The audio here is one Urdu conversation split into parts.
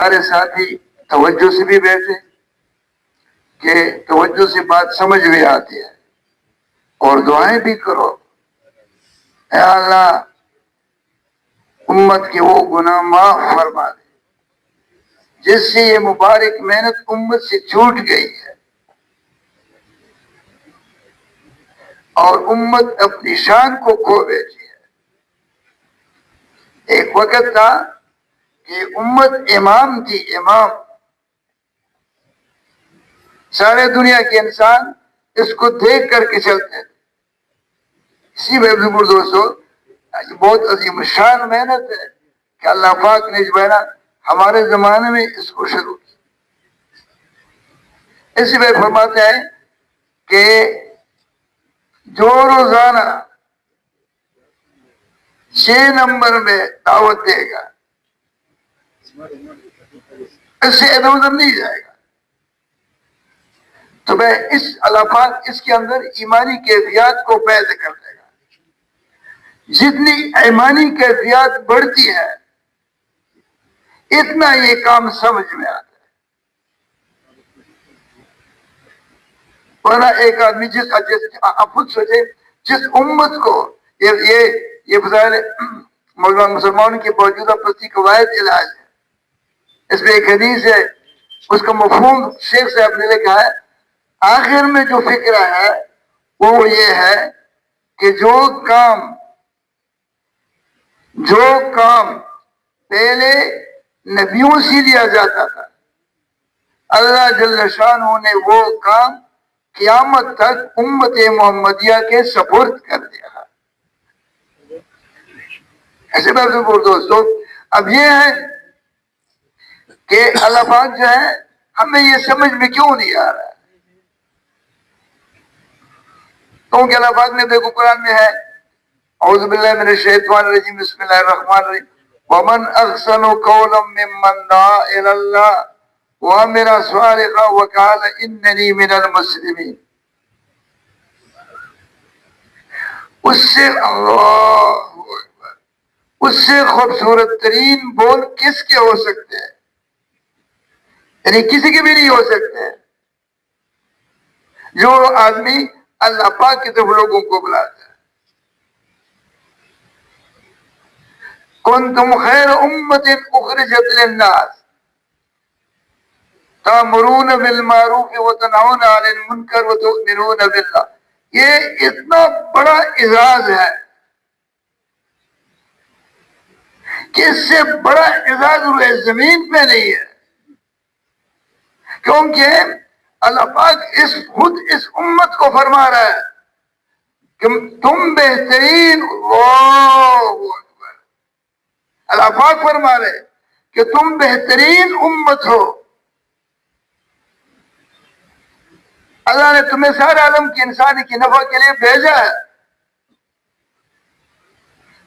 ہمارے ساتھی توجہ سے بھی بیٹھے کہ توجہ سے بات سمجھ میں آتی ہے، اور دعائیں بھی کرو، اے اللہ امت کے وہ گناہ معاف فرما دے جس سے یہ مبارک محنت امت سے چھوٹ گئی ہے، اور امت اپنی شان کو کھو بیٹھی ہے۔ ایک وقت تھا کہ امت امام تھی، امام، سارے دنیا کے انسان اس کو دیکھ کر کے چلتے تھے۔ اسی میں دوستو بہت عظیم شان محنت ہے کہ اللہ پاک نے جو ہے نا ہمارے زمانے میں اس کو شروع کیا۔ اسی میں فرماتے ہیں کہ جو روزانہ 6 نمبر میں دعوت دے گا اس سے ادھر ادھر نہیں جائے گا، تو میں اس اللہ پاک اس کے اندر ایمانی کیفیات کو پیدا کر دے گا۔ جتنی ایمانی کیفیات بڑھتی ہے اتنا یہ کام سمجھ میں آتا ہے۔ ورنہ ایک آدمی آپ خود سوچے جس امت کو یہ بظاہر مسلمانوں کی موجودہ پرستی کا واحد علاج ہے، اس میں ایک حدیث ہے، اس کا مفہوم شیخ صاحب نے لکھا ہے، آخر میں جو فکرہ ہے وہ یہ ہے کہ جو کام پہلے نبیوں سے دیا جاتا تھا، اللہ جل شانہ نے وہ کام قیامت تک امت محمدیہ کے سپرد کر دیا۔ ایسے بات دوستو اب یہ ہے کہ اللہ پاک جو ہے ہمیں یہ سمجھ میں کیوں نہیں آ رہا ہے، کیونکہ اللہ پاک نے دیکھو قرآن میں ہے، اعوذ باللہ من الشیطان الرجیم، بسم اللہ الرحمن الرحیم، ومن احسن قولا ممن دعا الی اللہ وعمل صالحا وقال اننی من المسلمین۔ اس سے خوبصورت ترین بول کس کے ہو سکتے ہیں؟ یعنی کسی کے بھی نہیں ہو سکتے ہیں، جو آدمی اللہ پاک کی طرف لوگوں کو بلاتا ہے۔ کنتم خیر امت اخرجت للناس تأمرون بالمعروف وتنہون عن المنکر وتؤمنون باللہ۔ یہ اتنا بڑا اعزاز ہے کہ اس سے بڑا اعزاز روئے زمین پہ نہیں ہے، کیونکہ اللہ پاک خود اس امت کو فرما رہا ہے کہ تم بہترین، اللہ پاک فرما رہے کہ تم بہترین امت ہو، اللہ نے تمہیں سارے عالم کی انسانی کی نفع کے لیے بھیجا ہے،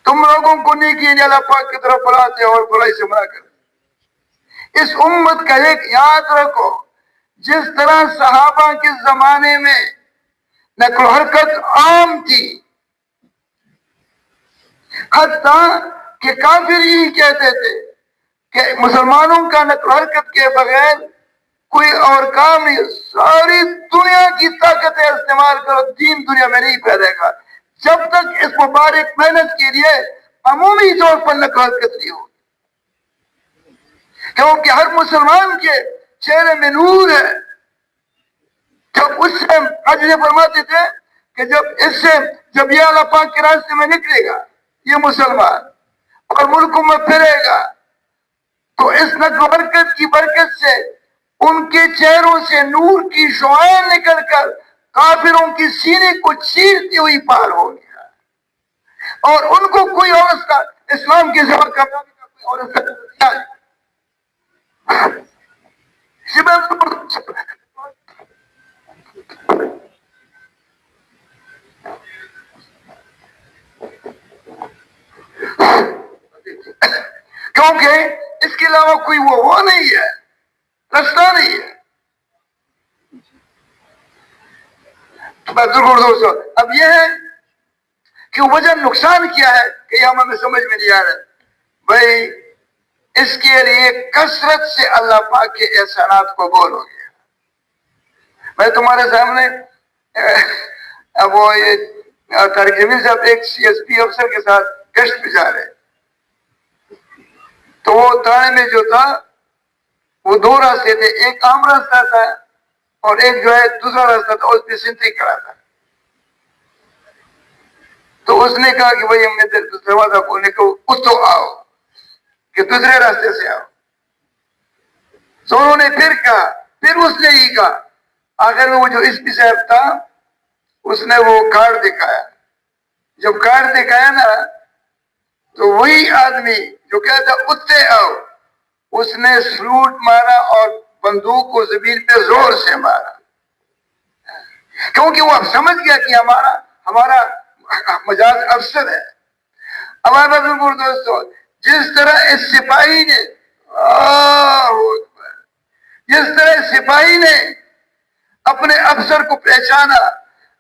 تم لوگوں کو نیکی اللہ پاک کی طرف بلاتے اور برائی سے منع کرتے۔ اس امت کا ایک یاد رکھو، جس طرح صحابہ کے زمانے میں نقل و حرکت عام تھی، حتیٰ کہ کافر یہی کہتے تھے کہ مسلمانوں کا نقل و حرکت کے بغیر کوئی اور کام نہیں، ساری دنیا کی طاقتیں استعمال کرو، دین دنیا میں نہیں پھیلے گا جب تک اس مبارک محنت کے لیے عمومی طور پر نقل و حرکت نہیں ہوگی، کیونکہ ہر مسلمان کے چہرے میں نور ہے۔ جب اس سے حضرت فرماتے تھے کہ جب یہ اللہ پاک کے راستے میں نکلے گا یہ مسلمان اور ملکوں میں پھرے گا، تو اس نقل و حرکت کی برکت سے ان کے چہروں سے نور کی شعاع نکل کر کافروں کی سینے کو چیرتی ہوئی پار ہو گیا، اور ان کو کوئی اور اس کا اسلام کی سوا کامیابی کا کوئی اور اس کا کیونکہ اس کے علاوہ کوئی وہ نہیں ہے، رستہ نہیں ہے۔ دوستو اب یہ ہے کہ وجہ نقصان کیا ہے کہ یہ ہمیں سمجھ میں نہیں آ رہا ہے۔ بھائی اس کے لیے کثرت سے اللہ پاک کے احسانات کو بولو گے. میں تمہارے سامنے اب وہ یہ طارق جمیل صاحب ایک سی ایس پی افسر کے ساتھ گشت پہ جا رہے, تو وہ دائیں میں جو تھا وہ دو راستے تھے, ایک عام راستہ تھا اور ایک جو ہے دوسرا راستہ تھا, اس پہ سنتری کھڑا تھا. تو اس نے کہا کہ بھائی ہم نے دروازہ کھولنے کو اتو آؤ کہ دوسرے راستے سے آؤ. تو انہوں نے پھر کہا, پھر اس نے ہی کہا. آخر میں وہ جو اس پی صاحب تھا اس نے وہ کارڈ دکھایا. جب کارڈ دکھایا نا تو وہی آدمی جو کہتا اتنے آؤ, اس نے سلوٹ مارا اور بندوق کو زمین پہ زور سے مارا, کیونکہ وہ اب سمجھ گیا کہ ہمارا مجاز افسر ہے. اب آپ دوستو, جس طرح اس سپاہی نے اپنے افسر کو پہچانا,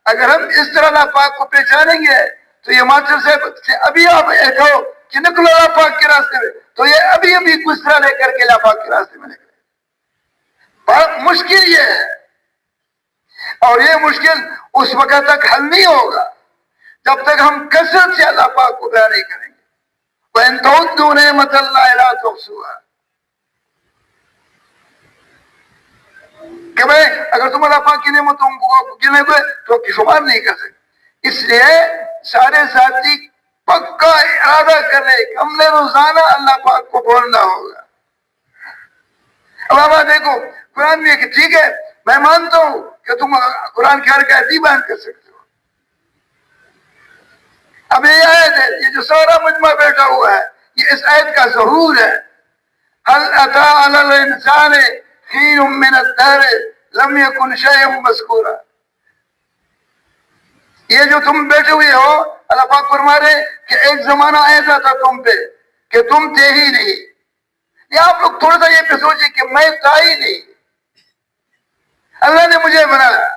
اگر ہم اس طرح اللہ پاک کو پہچانیں گے تو یہ ماسٹر صاحب سے ابھی آپ کہو کہ نکلو اللہ پاک کے راستے میں, تو یہ ابھی گسرا لے کر کے اللہ پاک کے راستے میں نکلے. بہت مشکل یہ ہے, اور یہ مشکل اس وقت تک حل نہیں ہوگا جب تک ہم کثرت سے اللہ پاک کو بیان نہیں کریں گے. وَإِن تَعُدُّوا نِعْمَتَ اللَّهِ لَا تُحْصُوهَا, کہ بھئی اگر تم اللہ پاک کی نعمتوں کو گنے ہوئے تو شمار نہیں کر سکتے. اس لیے سارے ساتھی پکا ارادہ کریں کہ ہم نے روزانہ اللہ پاک کو بولنا ہوگا. اب آپ دیکھو قرآن میں کہ ٹھیک ہے میں مانتا ہوں کہ تم قرآن کی ہر آیت بیان کر سکتے ہو. اب یہ آیت ہے, یہ جو سارا مجمع بیٹھا ہوا ہے, یہ اس آیت کا ظہور ہے. هل اتى على الانسان حين من الدهر لم يكن شيئا مذكورا. یہ جو تم بیٹھے ہوئے ہو, اللہ پاک فرما رہے کہ ایک زمانہ ایسا تھا تم پہ کہ تم تھے ہی نہیں. یہ آپ لوگ تھوڑا سا یہ پہ سوچیں کہ میں تھا ہی نہیں, اللہ نے مجھے بنایا.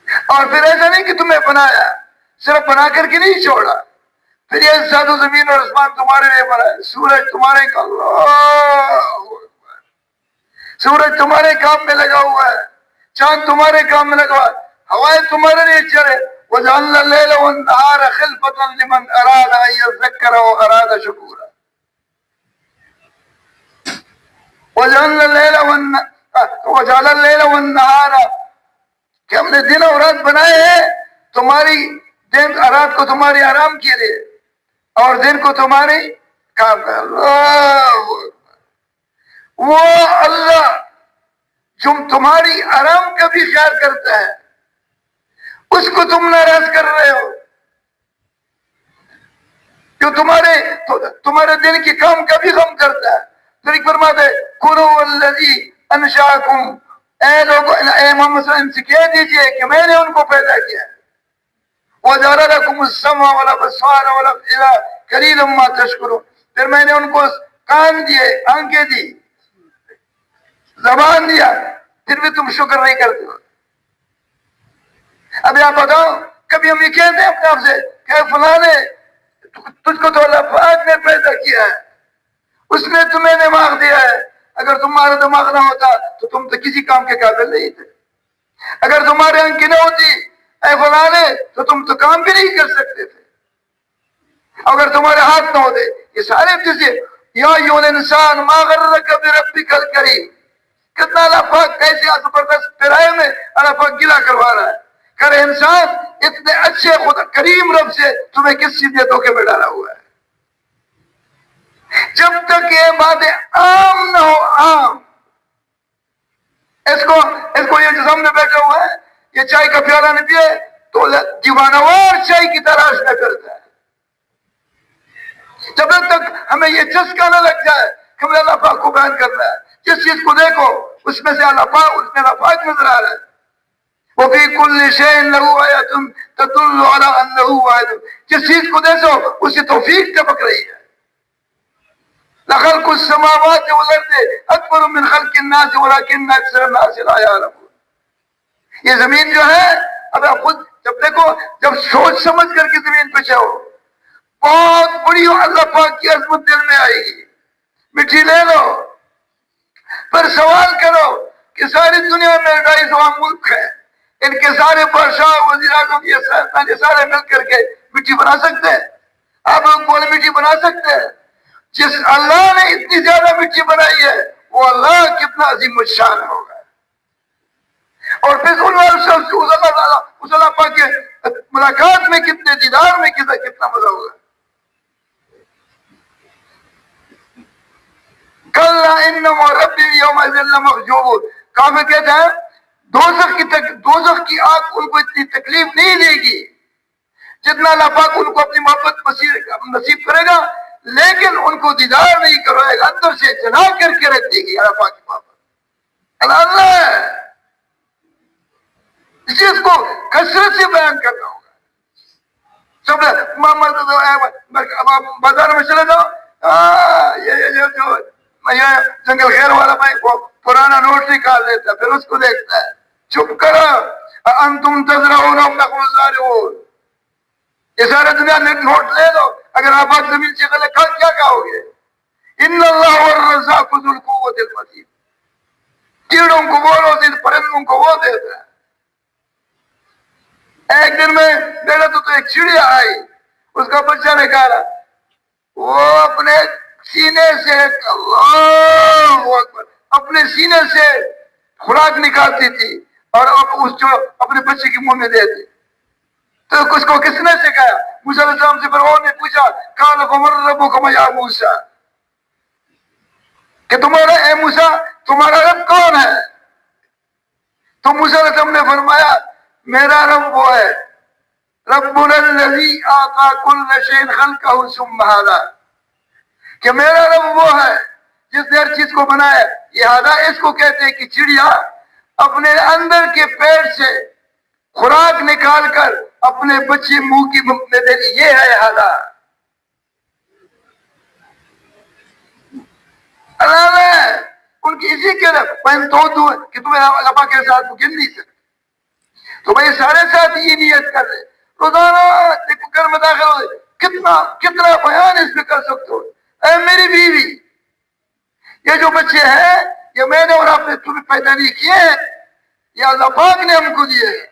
اور پھر ایسا نہیں کہ تمہیں بنایا, صرف بنا کر کے نہیں چھوڑا, پھر یہ سات و زمین اور آسمان تمہارے لیے بنایا. سورج تمہارے سورج تمہارے کام میں لگا ہوا ہے, چاند تمہارے کام میں لگا ہوا ہے, ہوائیں تمہارے لیے چلے. وَجَعَلْنَا اللَّيْلَ وَالنَّهَارَ خِلْفَةً لِمَنْ أَرَادَ أَن يَذَّكَّرَ وَأَرَادَ شُكُورًا. وَجَعَلَ اللَّيْلَ وَالنَّهَارَ, کہ ہم نے دن اور رات بنائے ہیں تمہاری دن رات کو تمہاری آرام کے لیے اور دن کو تمہاری کام کر. وہ اللہ جو تمہاری آرام کا بھی خیال کرتا ہے, اس کو تم ناراض کر رہے ہو. جو تمہارے دن کے کام کا بھی غم کرتا ہے. پھر فرماتے قُلُوا الَّذِي أَنشَأَكُمْ, اے لوگوں, اے محمد صلی اللہ علیہ وسلم سے کہہ دیجئے کہ میں نے ان کو پیدا کیا. وَجَعَلَ لَكُمُ السَّمْعَ وَالْأَبْصَارَ وَالْأَفْئِدَةَ قَلِيلًا مَا تَشْكُرُونَ. پھر میں نے ان کو کان دیے, آنکھیں دی, زبان دیا, پھر بھی تم شکر نہیں کرتے ہو. ابھی آپ بتاؤ, کبھی ہم یہ کہتے ہیں اپنے آپ سے کہ فلاں نے تجھ کو تو اللہ پاک نے پیدا کیا ہے, اس نے تمہیں دماغ دیا ہے. اگر تمہارا دماغ نہ ہوتا تو تم تو کسی کام کے قابل نہیں تھے. اگر تمہارے آنکھیں نہ ہوتی اے فلاں نے تو تم تو کام بھی نہیں کر سکتے تھے. اگر تمہارے ہاتھ نہ ہوتے, یہ سارے چیزیں. یا ایھا الانسان ما غرک بربک الکریم, کتنا اللہ پاک کیسے زبردست پیرائے میں اللہ پاک گلا کروا رہا ہے. کرے انسان, اتنے اچھے خدا کریم رب سے تمہیں کس چیز نے دھوکے میں ڈالا ہوا ہے. جب تک یہ باتیں عام نہ ہو, عام, اس کو یہ جو سامنے بیٹھا ہوا ہے, یہ چائے کا پیالہ نہیں پیے تو دیوانوار چائے کی تلاش نہ کرتا ہے. جب تک ہمیں یہ چسکا نہ لگ جائے کہ ہمیں اللہ پاک کو بیان کرنا ہے, جس چیز کو دیکھو اس میں سے اللہ پاک نظر آ رہا ہے. وَفِي كُلِّ شَيْءٍ لَهُ آيَةٌ تَدُلُّ عَلَىٰ أَنَّهُ وَاحِدٌ. جس چیز کو دیکھو اس کی توفیق ٹپک رہی ہے. لَخَلْقُ السَّمَاوَاتِ وَالْأَرْضِ أَكْبَرُ مِنْ خَلْقِ النَّاسِ وَلَٰكِنَّ أَكْثَرَ النَّاسِ لَا يَعْلَمُونَ. یہ زمین جو ہے, اب آپ خود جب دیکھو, جب سوچ سمجھ کر کے زمین پہ چاہو, بہت بڑی اللہ پاک کی عظمت دل میں آئے گی. مٹی لے لو، پھر سوال کرو کہ ساری دنیا میں 250 ملک ہے، ان کے سارے بادشاہ وزیر اعظم یہ سارے مل کر کے مٹی بنا سکتے ہیں؟ آپ لوگ بولے مٹی بنا سکتے ہیں؟ جس اللہ نے اتنی زیادہ مٹی بنائی ہے وہ اللہ کتنا عظیم الشان ہوگا. اور پھر اس اللہ پاک کے ملاقات میں کتنے دیدار میں کتنا مزہ ہوگا. کَلَّا إِنَّهُ رَبِّي يَوْمَئِذٍ لَمَحْجُوبٌ. کافر کہتے ہیں دوزخ کی آگ ان کو اتنی تکلیف نہیں دے گی جتنا اللہ پاک ان کو اپنی محبت نصیب کرے گا، لیکن ان کو دیدار نہیں کروائے گا، اندر سے جلا کر کے رکھ دے گی اللہ پاک کی محبت. اللہ ہے، اس چیز کو کثرت سے بیان کرنا ہوگا. سب بازار میں چلے جاؤ، یہ جنگل خیر والا بھائی وہ پرانا نوٹ نکال لیتا ہے، پھر اس کو دیکھتا ہے. چپ کرو، انتم تزرعون ام نحن الزارعون. یہ سارے دنیا نے نوٹ لے لو، اگر آپ زمین سے غلط کیا کہو گے؟ ان اللہ والرزاق ذو القوت المتین. کیڑوں کو بولو، پرندوں کو وہ دیتا ہے. ایک دن میں دیکھا تو ایک چڑیا آئی، اس کا بچہ نکالا، وہ اپنے سینے سے اللہ اکبر اپنے سینے سے خوراک نکالتی تھی اور اس جو اپنے بچے کی منہ میں دیتی. تو اس کو کس نے سکھایا؟ موسیٰ علیہ السلام سے فرعون نے پوچھا، قال فمن ربکم یا موسیٰ، کہ تمہارا اے موسیٰ تمہارا رب کون ہے؟ تو موسیٰ علیہ السلام نے فرمایا میرا رب وہ ہے، ربنا الذی اعطی کل شیء خلقہ ثم ھدی، کہ میرا رب وہ ہے جس نے ہر چیز کو بنایا. یہ ہدا اس کو کہتے ہیں کہ چڑیا اپنے اندر کے پیٹ سے خوراک نکال کر اپنے بچے منہ کی میں دے دی، یہ ہے ہدا. اللہ نے ان کی اسی کے لیے کہ تمہیں اللہ پاک کے ساتھ گن نہیں سکتے. تو بھائی سارے ساتھ یہ نیت کر رہے روزانہ دیکھو گھر میں داخل ہو، کتنا بیان اس پہ کر سکتے ہو. اے میری بیوی، یہ جو بچے ہیں یہ میں نے اور آپ نے تمہیں پیدا نہیں کیے ہیں، یہ اللہ پاک نے ہم کو دیے ہیں.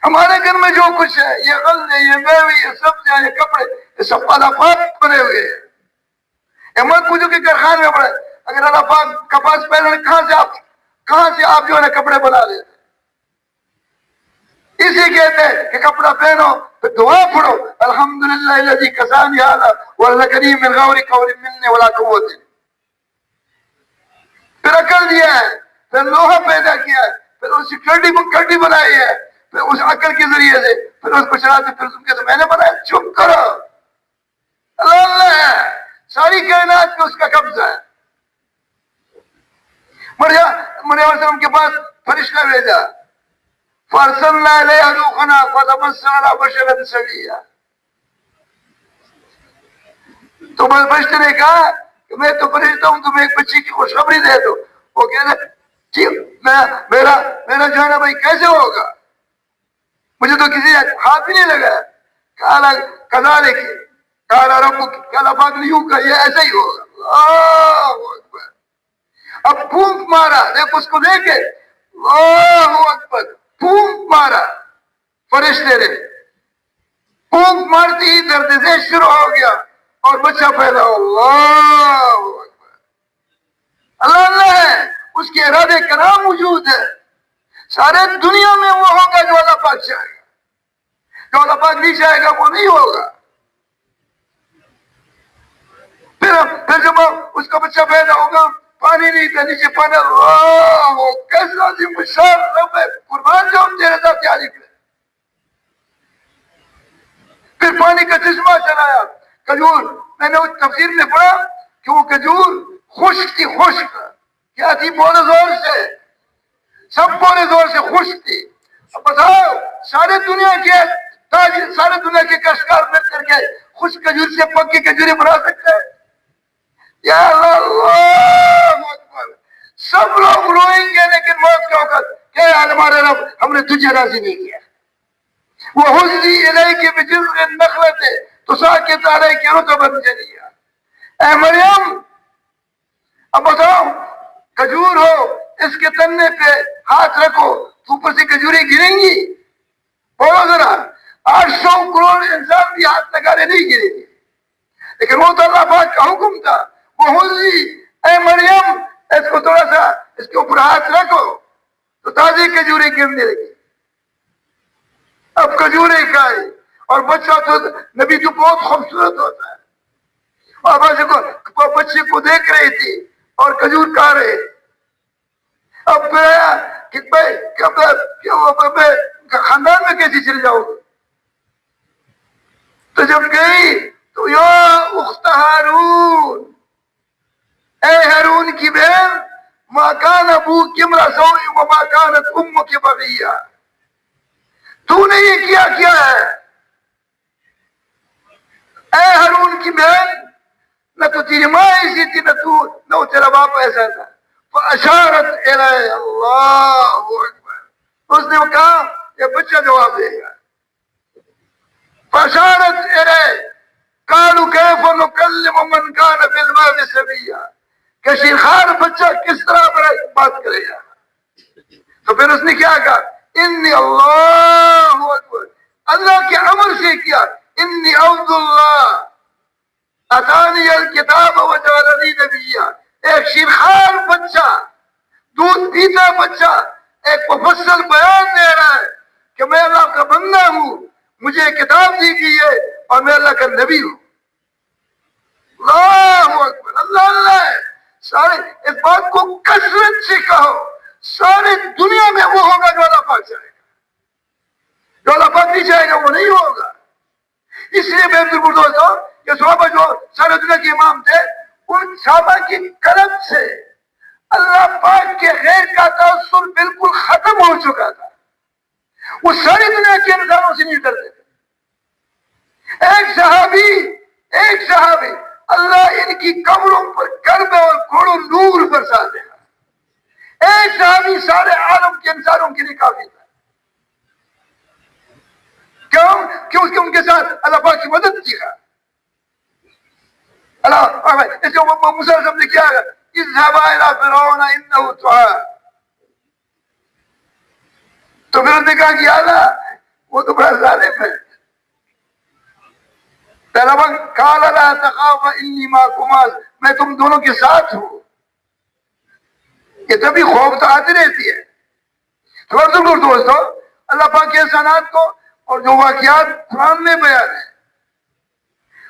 ہمارے گھر میں جو کچھ ہے، یہ غلے، یہ میوے، یہ سبزیاں، یہ کپڑے، یہ سب اللہ پاک بنے ہوئے ہیں. مت پوچھو کہ کارخانے میں پڑے، اگر اللہ پاک کپاس پہلے کہاں سے آپ جو ہے نا کپڑے بنا لیتے. اسی کہتے ہیں کہ کپڑا پہنو پھر دعا پڑھو، الحمدللہ الذی کسانی ھذا والذکری من غیر قول منی ولا قوت. پھر عقل دیا ہے، پھر لوہا پیدا کیا ہے، پھر اس کی کڑی بنائی ہے، پھر اس عقل کے ذریعے سے پھر اس کو چلاتے، پھر تم کہتے میں نے بنایا. چپ کرو، اللہ ہے، ساری کائنات میں اس کا قبضہ ہے. مریم علیہ السلام کے پاس فرشتہ بھیجا، فارسلنا الیہا روحنا فتمثل لها بشرا سویا. تو فرشتے نے کہا کہ میں تو فرشتہ ہوں، تمہیں ایک بچی کی خوشخبری دے دو. وہ کہہ رہے میرا جو ہے نا بھائی کیسے ہوگا، مجھے تو کسی ہاتھ بھی نہیں لگا. کالا کذالک کالا ربک، کالا پاک نے یوں کہا یہ ایسا ہی ہوگا. اللہ اکبر. اب پھونک مارا، دیکھ اس کو دیکھے، اللہ اکبر، پھونک مارا فرشتے نے. پھونک مارتی ہی درد سے شروع ہو گیا اور بچہ پیدا ہو. اللہ اکبر. اللہ ہے، اس کے ارادے کرام موجود ہے. سارے دنیا میں وہ ہوگا جو اللہ پاک چاہے گا، جو اللہ پاک نہیں چاہے گا وہ نہیں ہوگا. پھر جب اس کا بچہ پیدا ہوگا، پانی نہیں تھا، نیچے پانی. اللہ کیسا عظیم الشان رب ہے، قربان جو ہم تیرے ساتھ کیا نکلے. پھر پانی کا چشمہ چلایا. کھجور، میں نے اس تفسیر میں پڑھا کہ وہ کھجور خشک تھی، خشک کیا تھی، بہت زور سے، سب بہت زور سے خشک تھی. اب بتاؤ سارے دنیا کے تاجر، سارے دنیا کے کاشتکار مل کر کے خشک کھجور سے پکی کھجوریں بنا سکتے ہیں؟ یا اللہ اکبر. سب لوگ روئیں گے لیکن موت کا وقت کہ ہمارے رب ہم نے تجھے راضی نہیں کیا. وہ حزی الیک بجذع النخلۃ تساقط علیک رطبا جنیا. اے مریم اب بتاؤ کھجور ہو اس کے تنے پہ ہاتھ رکھو تو اوپر سے کھجوریں گریں گی؟ بولو ذرا. 800 کروڑ انسان بھی ہاتھ لگانے نہیں گرے گی. لیکن وہ تو اللہ پاک کا حکم تھا. وہ ہوزی اے مریم اس کو تھوڑا سا اس کے اوپر ہاتھ رکھو تو تازی کھجوریں گرنے لگی. اب کھجوریں کھائی اور بچہ تو نبی تو بہت خوبصورت ہوتا ہے اور بچے کو دیکھ رہی تھی اور کھجور کھا رہے. اب کہ خاندان میں کیسے چل جاؤ گے؟ تو جب گئی تو یا اخت ہارون اے ہارون کی بہن ما کان ابوک امرأ سوء وما کانت امک بغیہ. تو نے یہ کیا ہے؟ اے ہارون کی بہن نہ تو تیری ماں ایسی تھی نہ تیرا باپ ایسا تھا. فاشارت الی. اللہ اکبر. اس نے کہا یہ بچہ جواب دے گا. فاشارت الی قالوا کیف نکلم من کان فی المہد صبیا. کہ شیخار بچہ کس طرح بات کرے گا؟ تو پھر اس نے کیا کہا؟ انی اللہ اکبر. اللہ کے امر سے کیا انی عبد اللہ اتانی الکتاب وجعلنی نبیا. ایک شیرخوار بچہ دودھ پیتا بچہ ایک مفصل بیان دے رہا ہے کہ میں اللہ کا بندہ ہوں, مجھے کتاب دی گئی ہے اور میں اللہ کا نبی ہوں. اللہ اکبر. اللہ اللہ ہے. سارے اس بات کو کثرت سے کہو. سارے دنیا میں وہ ہوگا جو اللہ پاک چاہے گا. جو اللہ پاک نہیں چاہے گا وہ نہیں ہوگا. اس لیے میں دوستوں کہ صحابہ جو سارے دنیا کے امام تھے ان صحابہ کی قلم سے اللہ پاک کے غیر کا تاثر بالکل ختم ہو چکا تھا. وہ ساری دنیا کے انسانوں سے نہیں ڈرتے تھے. ایک صحابی اللہ ان کی قبروں پر کرب اور گھوڑوں نور برسا دے گا. ایک صحابی سارے عالم کے انسانوں کے لیے کافی تھا. کیوں کہ ان کے ساتھ اللہ پاک کی مدد کی ہے. اس کو موسیٰ علیہ السلام نے کیا ہے اذهبا الى فرعون انه طغى. تو پھر انہوں نے کہا کہ اللہ وہ تو بڑا ظالم ہے. پہلا وقت قال لا تخافا انی معكما, میں تم دونوں کے ساتھ ہوں. یہ تبھی خوف تو آتی رہتی ہے. تو ضرور دوستو اللہ پاک کے احسانات کو اور جو واقعات قرآن میں بیان ہیں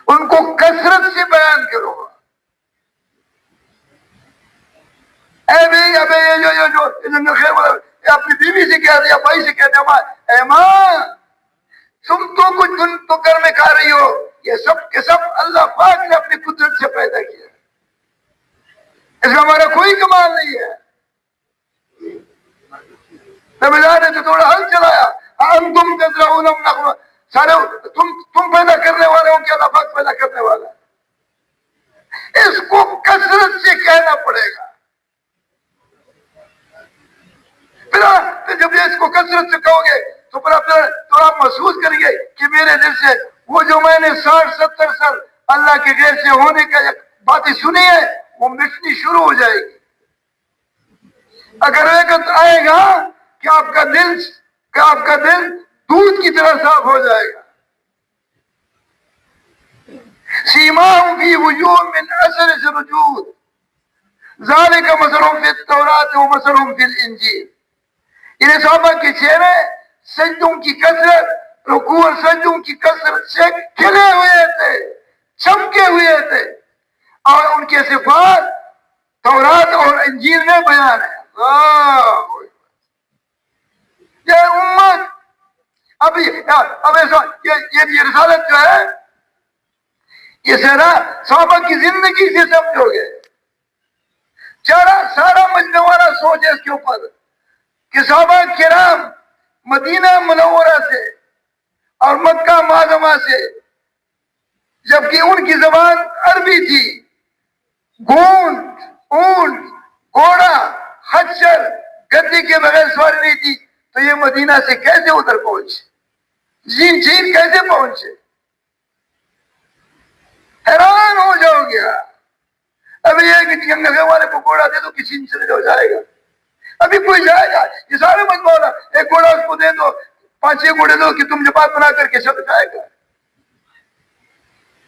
ان کو کثرت سے بیان کرو. اے بھائی ابے جو اپنی بیوی سے کہہ دیا بھائی سے کہتے ہیں اے ماں تم تو کچھ دن تو گھر میں کھا رہی ہو, یہ سب کے سب اللہ پاک نے اپنی قدرت سے پیدا کیا. اس میں ہمارا کوئی کمال نہیں ہے. نبیان نے تو تھوڑا حل چلایا انتم تزرعون النخل, سارے تم پیدا کرنے والے ہو کہ اللہ پاک پیدا کرنے والا ہے. اس کو کثرت سے کہنا پڑے گا. پھر جب اس کو کثرت سے کہو گے تو پھر آپ محسوس کریں گے کہ میرے دل سے وہ جو میں نے 60-70 سال اللہ کے غیر سے ہونے کا باتیں سنی ہے وہ مٹنی شروع ہو جائے گی. اگر ایک آئے گا کہ آپ کا دل دودھ کی طرح صاف ہو جائے گا. سیماہم فی وجوہہم من اثر السجود ذالک مثلہم فی التوراۃ ومثلہم فی الانجیل. انہیں صحابہ کے چہرے سجدوں کی کثرت, رکوع اور سجدوں کی کثرت سے کھلے ہوئے تھے, چمکے ہوئے تھے, اور ان کے صفات تورات اور انجیل میں بیان ہے. یہ امت اب یہ رسالت جو ہے یہ صحابہ کی زندگی سے سمجھو گے. سارا مجموعہ سوچ ہے اس کے اوپر کہ صحابہ کرام مدینہ منورہ سے اور مکہ معظمہ سے, جبکہ ان کی زبان عربی تھی, گونٹ, اونٹ, گھوڑا, خچر, گدی کے بغیر سواری نہیں تھی, تو یہ مدینہ سے کیسے ادھر پہنچے, جھیل کیسے پہنچے؟ حیران ہو جاؤ گیا. ابھی ایک جنگل والے کو گھوڑا دے دو کسی سے ہو جائے گا. ابھی کوئی جائے گا یہ سارے مجموعہ ایک گھوڑا اس کو دے دو 5-6 گھوڑے دو کہ تم جماعت بنا کر کے سب جائے گا.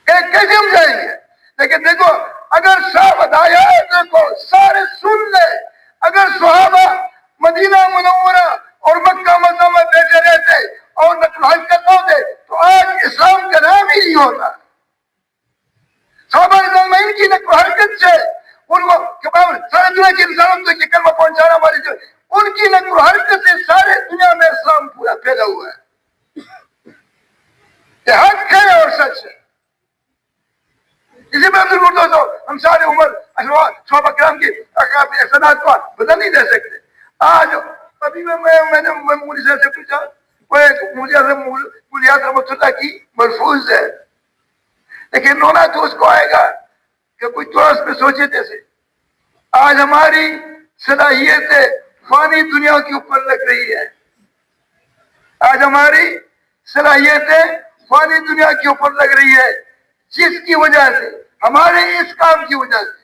کیسے ہم جائیں گے؟ لیکن دیکھو اگر صحابہ آیا دیکھو سارے سن لے. اگر صحابہ مدینہ منورہ اور مکہ مکرمہ میں بیٹھے رہتے اور نقل حرکت ہوتے تو آج اسلام کا نام ہی نہیں ہوتا. صحابہ رضوان میں ان کی نقل حرکت سے ان کو سارے دنیا کے انسانوں کو یہ کلمہ پہنچانا ہماری جو ان کی نقل حرکت سے سارے دنیا میں اسلام پورا پھیلا ہوا ہے. یہ حق ہے اور سچ ہے. اسی میں ہم سارے عمر صحابہ کرام کی احسانات کو بدل نہیں دے سکتے. آج ابھی میں نے مولوی صاحب سے پوچھا وہ ایک مولوی رحمۃ اللہ کی محفوظ ہے لیکن رونا تو اس کو آئے گا کہ کوئی تھوڑا اس پہ سوچے جیسے آج ہماری صلاحیتیں فانی دنیا کے اوپر لگ رہی ہے. آج ہماری صلاحیتیں فانی دنیا کے اوپر لگ رہی ہے جس کی وجہ سے ہمارے اس کام کی وجہ سے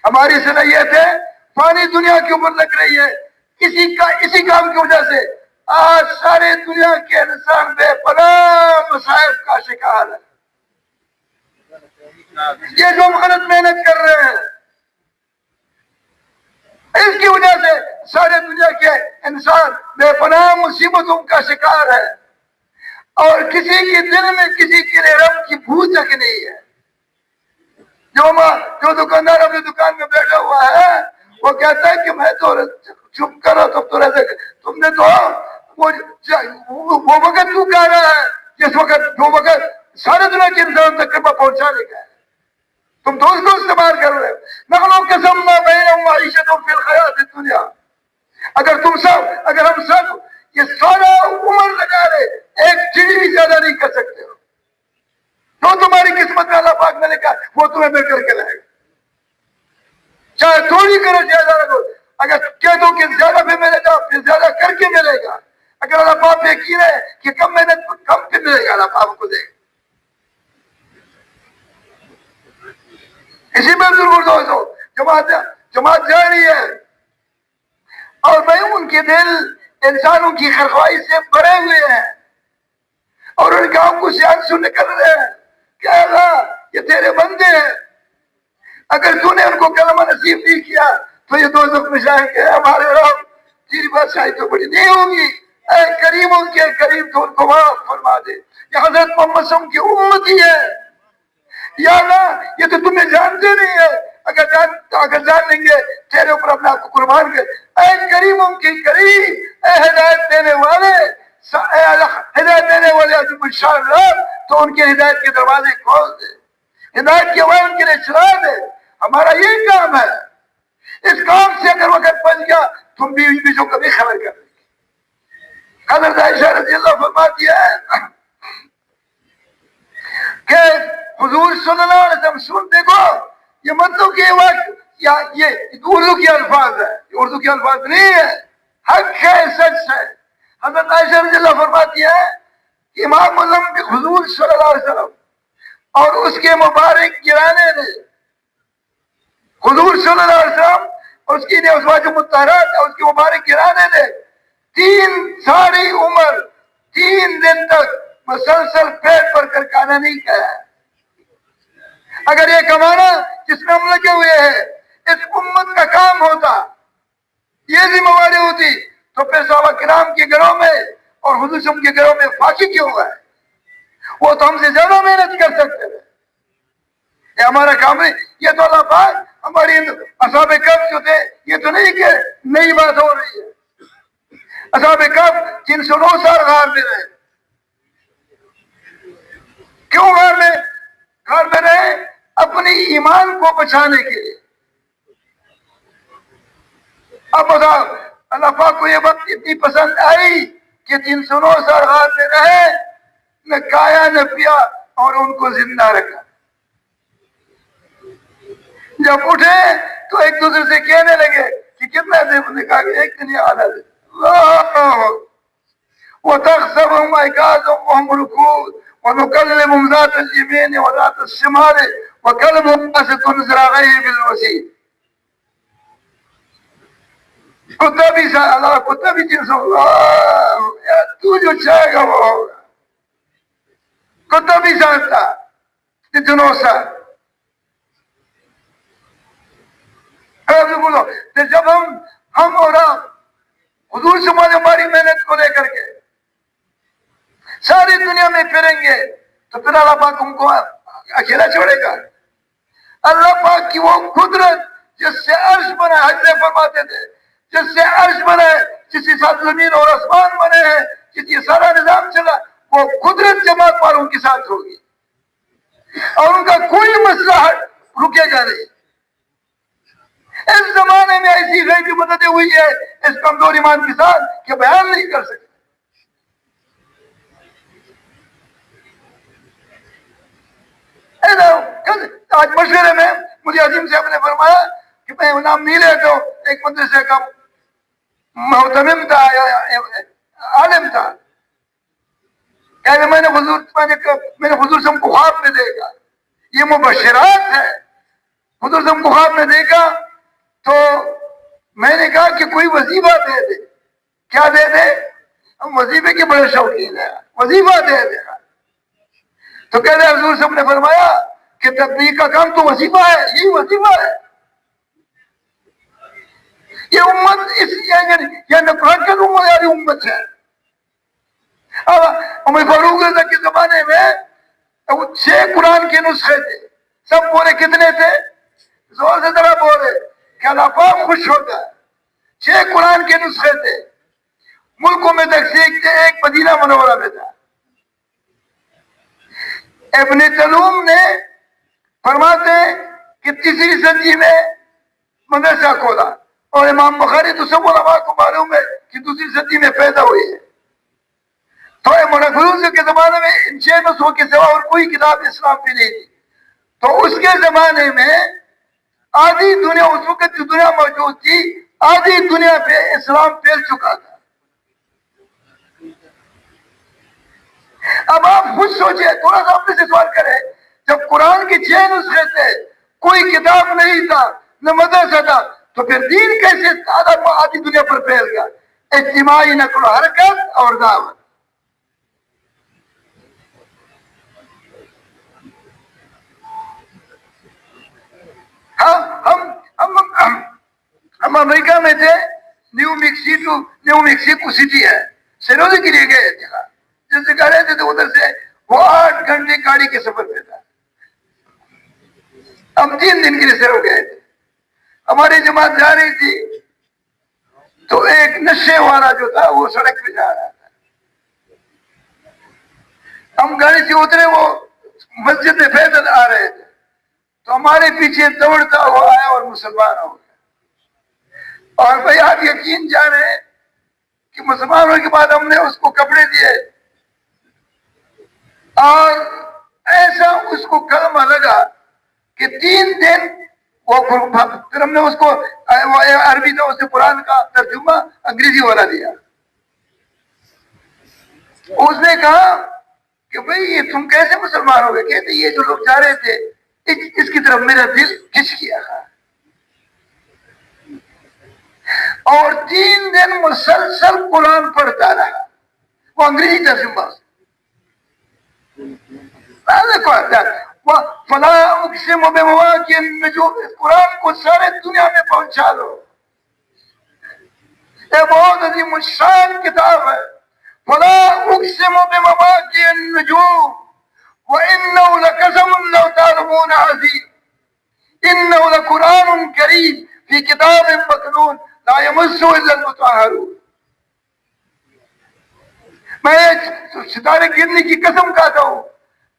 ہماری صلاحیتیں فانی دنیا کے اوپر لگ رہی ہے. اسی کام کی وجہ سے آج سارے دنیا کے انسان بے پناہ مصائب کا شکار ہے. یہ جو ہم غلط محنت کر رہے ہیں اس کی وجہ سے سارے دنیا کے انسان بے پناہ مصیبتوں کا شکار ہے اور کسی کے دل میں کسی کے لیے رب کی بھوک تک نہیں ہے. جو دکاندار اپنی دکان میں بیٹھا ہوا ہے وہ کہتا ہے کہ میں تو چپ کرو تو تم نے تو وہ وقت تو کہہ رہا ہے جس وقت جو وقت سارے دنیا کے انسان تک کلمہ پہنچانے کا ہے تم تو اس کو استعمال کر رہے ہو. نحن قسمنا بینہم معیشتہم فی الحیاۃ الدنیا. اگر ہم سب یہ سارا عمر لگا رہے ایک چڑی بھی زیادہ نہیں کر سکتے ہو. جو تمہاری قسمت میں اللہ پاک نے لکھا وہ تمہیں مل کر کے لائے گا. چاہے تھوڑی کرو زیادہ رکھو. اگر کہہ دو کہ زیادہ بھی ملے گا پھر زیادہ کر کے ملے گا. اگر اللہ پاک پہ یقین ہے کہ کم محنت کم پہ ملے گا اللہ پاک کو دے گا. اسی میں ضرور دوستو جماعت جاری ہے اور بھائی ان کے دل انسانوں کی خرخواہی سے بھرے ہوئے ہیں اور ان کے آنکھوں سے آنسو نکل رہے ہیں کہ اللہ یہ تیرے بندے ہیں اگر تو نے ان کو کلمہ نصیب نہیں کیا تو یہ دوزخ میں جائیں گے. ہمارے رب تیری بادشاہی تو بڑی نہیں ہوگی. اے کریموں کے کریم تو ان کو معاف فرما دے. یہ حضرت محمد صلی اللہ علیہ وسلم کی امتی ہے. یا اللہ یہ تو تمہیں جانتے نہیں ہے اگر جان لیں گے تیرے اوپر اپنے آپ کو قربان کر. اے کریموں کی کریم اے ہدایت دینے والے ہدایت دینے والے عظیم الشان رب تو ان کے ہدایت کے دروازے کھول دے. ہدایت کے وہاں ان کے لیے چلا دے. ہمارا یہ کام ہے. اس کام سے اگر وقت بچ گیا تم بھی ان بیچوں کا بھی خبر کر. حضرت عائشہ رضی اللہ فرماتی ہے کہ حضور صلی اللہ علیہ وسلم سن دیکھو یہ مطلب کہ وقت یہ اردو کے الفاظ ہے یہ اردو کے الفاظ نہیں ہے حق ہے سچ ہے. حضرت عائشہ رضی اللہ فرماتی ہے کہ امام اعظم حضور صلی اللہ علیہ وسلم اور اس کے مبارک گرانے نے حضور صلی اللہ علیہ وسلم اور اس کی ازواج مطہرات اور اس کے مبارک گرانے نے 3 ساری عمر 3 دن تک مسلسل پیٹ پر کر کھانا نہیں کھایا. اگر یہ کمانا جس میں ہم لگے ہوئے ہیں اس امت کا کام ہوتا یہ ذمہ داری ہوتی تو پھر صحابہ کرام کے گھروں میں اور حضور صلی اللہ علیہ وسلم کے گھروں میں فاقی کیوں ہوا ہے؟ وہ تو ہم سے زیادہ محنت کر سکتے تھے. یہ ہمارا کام نہیں. یہ تو اللہ پاک ہماری اصحاب کہف جو تھے یہ تو نہیں کہ نئی بات ہو رہی ہے. اصحاب کہف 309 سال غار میں رہے. کیوں غار میں رہے؟ اپنی ایمان کو بچانے کے لیے. اب بتاؤ اللہ پاک کو یہ بات اتنی پسند آئی کہ 309 سال غار میں رہے نہ کھایا نہ پیا اور ان کو زندہ رکھا. جب اٹھے تو ایک دوسرے سے کہنے لگے کہ کتنا دیر نے کہا کہ ایک دن یا آدھا دن. وَتَخْسَبُهُمْ أَيْقَاظًا وَهُمْ رُقُودٌ ونكلم ذات اليمين وذات الشمال وكلمهم باسط ذراعيه بالوسيط. کتا بھی اللہ کتا بھی چیز تو جو چاہے گا وہ ہوگا. کتا بھی جانتا اتنوں سا بولو. جب ہم اور آپ حضور سے ہماری محنت کو لے کر کے ساری دنیا میں پھریں گے تو پھر اللہ پاک ہم کو اکیلا چھوڑے گا. اللہ پاک کی وہ قدرت جس سے عرش بنا, حضرت فرماتے تھے جس سے عرش بنا ہے, جس کے ساتھ زمین اور آسمان بنے ہیں, جس کے سارا نظام چلا, وہ قدرت جماعت والوں کے ساتھ ہوگی اور ان کا کوئی مسئلہ رکے گا نہیں. اس زمانے میں ایسی غیبی مددیں ہوئی ہے اس کمزور ایمان کے ساتھ کہ بیان نہیں کر سکتے. آج مشورے میں مجھے عظیم صاحب نے فرمایا کہ میں نام نہیں لیتا ہوں, ایک مدرسے کا محتمم تھا, عالم تھا, کہ میں نے حضور سے ہم کو خواب میں دیکھا. یہ مبشرات ہے. حضور سے ہم کو خواب میں دیکھا تو میں نے کہا کہ کوئی وظیفہ دے دے. کیا دے دے؟ ہم وظیفے کے بڑے شوقین ہیں, وظیفہ دے دے. تو کہہ رہے حضور صاحب نے فرمایا کہ تبلیغ کا کام تو وظیفہ ہے, یہی وظیفہ ہے. یہ امت یہ نفرت والی امت ہے. عمر فاروق رضا کے زمانے میں 6 قرآن کے نسخے تھے. سب بولے کتنے تھے؟ زور سے ذرا بولے کہ اللہ پاک خوش ہوتا ہے. 6 قرآن کے نسخے تھے. ملکوں میں تقسیم تھے, ایک مدینہ منورہ میں تھا. ابن طلوم نے فرماتے ہیں کہ 3 صدی میں مدرسہ کھولا, اور امام بخاری تو سب علماء کو معلوم ہے کہ 2 صدی میں پیدا ہوئی ہے. تو مولانا کے زمانے میں ان 6 نسخوں کے سوا اور کوئی کتاب اسلام کی نہیں تھی. تو اس کے زمانے میں آدھی دنیا, اس وقت جو دنیا موجود تھی, آدھی دنیا پہ اسلام پھیل چکا تھا. اب آپ خود سوچیں, تھوڑا سا اپنے سے سوال کریں, جب قرآن کے 6 نسخے تھے, کوئی کتاب نہیں تھا, نہ مدرسہ تھا, تو پھر دین کیسے آدھی دنیا پر پھیل گیا؟ اجتماعی نقل و حرکت اور دعوت. ہم امریکہ میں تھے, نیو میکسیکو سٹی ہے, سیروزی کے لیے گئے تھے. جس جگہ رہتے تھے ادھر سے وہ 8 گھنٹے گاڑی کے سفر پہ تھا. ہم 3 دن کے لیے سیر ہو گئے تھے. ہماری جماعت جا رہی تھی تو ایک نشے والا جو تھا وہ سڑک پہ جا رہا تھا. ہم گاڑی سے اترے, وہ مسجد میں پیدل آ رہے تھے, تو ہمارے پیچھے دوڑتا ہوا آیا اور مسلمان ہو گیا. اور بھائی آپ یقین جانے کہ مسلمان ہونے کے بعد ہم نے اس کو کپڑے دیے اور ایسا اس کو کلمہ لگا کہ 3 دن وہ, پھر ہم نے اس کو عربی تھا, اس نے قرآن کا ترجمہ انگریزی والا دیا. اس نے کہا کہ بھئی یہ تم کیسے مسلمان ہو گئے؟ کہتے یہ جو لوگ جا رہے تھے اس کی طرف میرا دل کھنچ گیا تھا. اور 3 دن مسلسل قرآن پڑھتا رہا, وہ انگریزی ترجمہ. فلا اقسم بمواقع النجوم, قرآن کو سارے دنیا میں پہنچا دو. یہ بہت عظیم الشان کتاب ہے. فلا اقسم بمواقع النجوم وانه لقسم لو تعلمون عظيم انه لقرآن كريم في كتاب مكنون لا يمسه الا المطهرون. میں ستارے گرنے کی قسم کھاتا ہوں,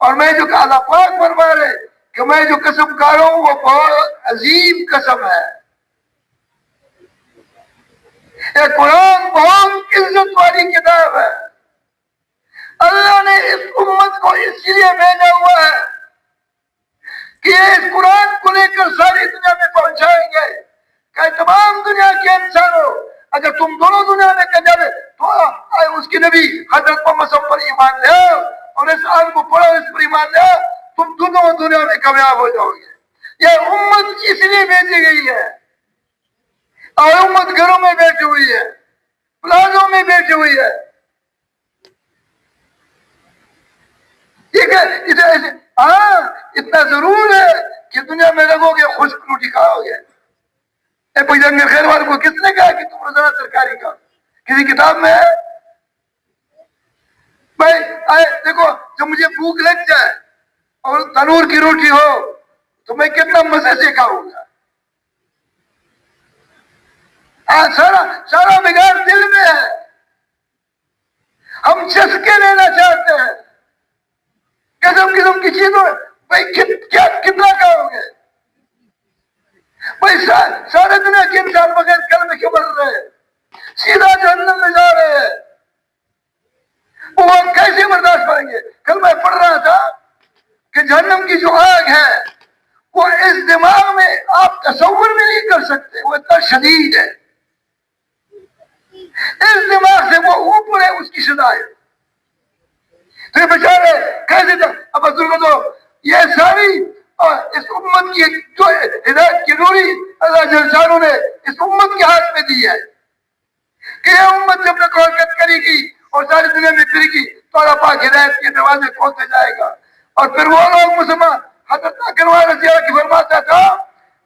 اور میں جو اللہ پاک فرما رہے کہ میں جو قسم کھا رہا ہوں وہ بہت عظیم قسم ہے. یہ قرآن بہت عزت والی کتاب ہے. اللہ نے اس امت کو اس لیے بھیجا ہوا ہے کہ یہ اس قرآن کو لے کر ساری دنیا میں پہنچائیں گے کہ تمام دنیا کے انسانوں, اگر تم دونوں دنیا میں کہیں جاوے تو اس کی نبی حضرت محمد صلی اللہ علیہ وسلم پر ایمان لے, اور اس آن کو پڑھو، اس پر ایمان لے، تم دونوں دنیا میں کامیاب ہو جاؤ گے۔ یہ امت اس لیے بھیجی گئی ہے، اور امت گھروں میں بیٹھی ہوئی ہے، پلازوں میں بیٹھی ہوئی ہے۔ ہاں اتنا ضرور ہے کہ دنیا میں رہو گے خشک روٹی کھاؤ گے۔ کوئی جنگ خیر والے کو کس نے کہا کہ تم روزانہ ترکاری کھاؤ؟ کسی کتاب میں ہے؟ بھائی دیکھو، جب مجھے بھوک لگ جائے اور تنور کی روٹی ہو تو میں کتنا مزے سے کھاؤں گا۔ سارا بگاڑ دل میں ہے، ہم چسکے لینا چاہتے ہیں قسم قسم کی چیزوں۔ بھائی کتنا کھاؤ گے؟ بھائی سارے دنیا کے انسان بغیر کلمے کے بڑھ رہے ہیں، سیدھا جہنم میں جا رہے ہیں، وہ ہم کیسے برداشت کریں گے؟ کل میں پڑھ رہا تھا کہ جہنم کی جو آگ ہے وہ اس دماغ میں آپ تصور بھی نہیں کر سکتے، وہ اتنا شدید ہے، اس دماغ سے وہ اوپر ہے، اس کی سزا ہے۔ تو یہ بیچارے کیسے تھا؟ اب بزرگوں تو یہ ساری اس امت کی جو ہدایت کی ڈوری اللہ جل شانہ نے اس امت کے ہاتھ میں دی ہے کہ یہ امت جب تک حرکت کرے گی اور ساری دنیا میں پھرے گی تو اللہ پاک ہدایت کے دروازے کھولتے جائے گا۔ اور پھر وہ لوگ مسلمان، حضرت اکرم رضی اللہ کی فرماتا تھا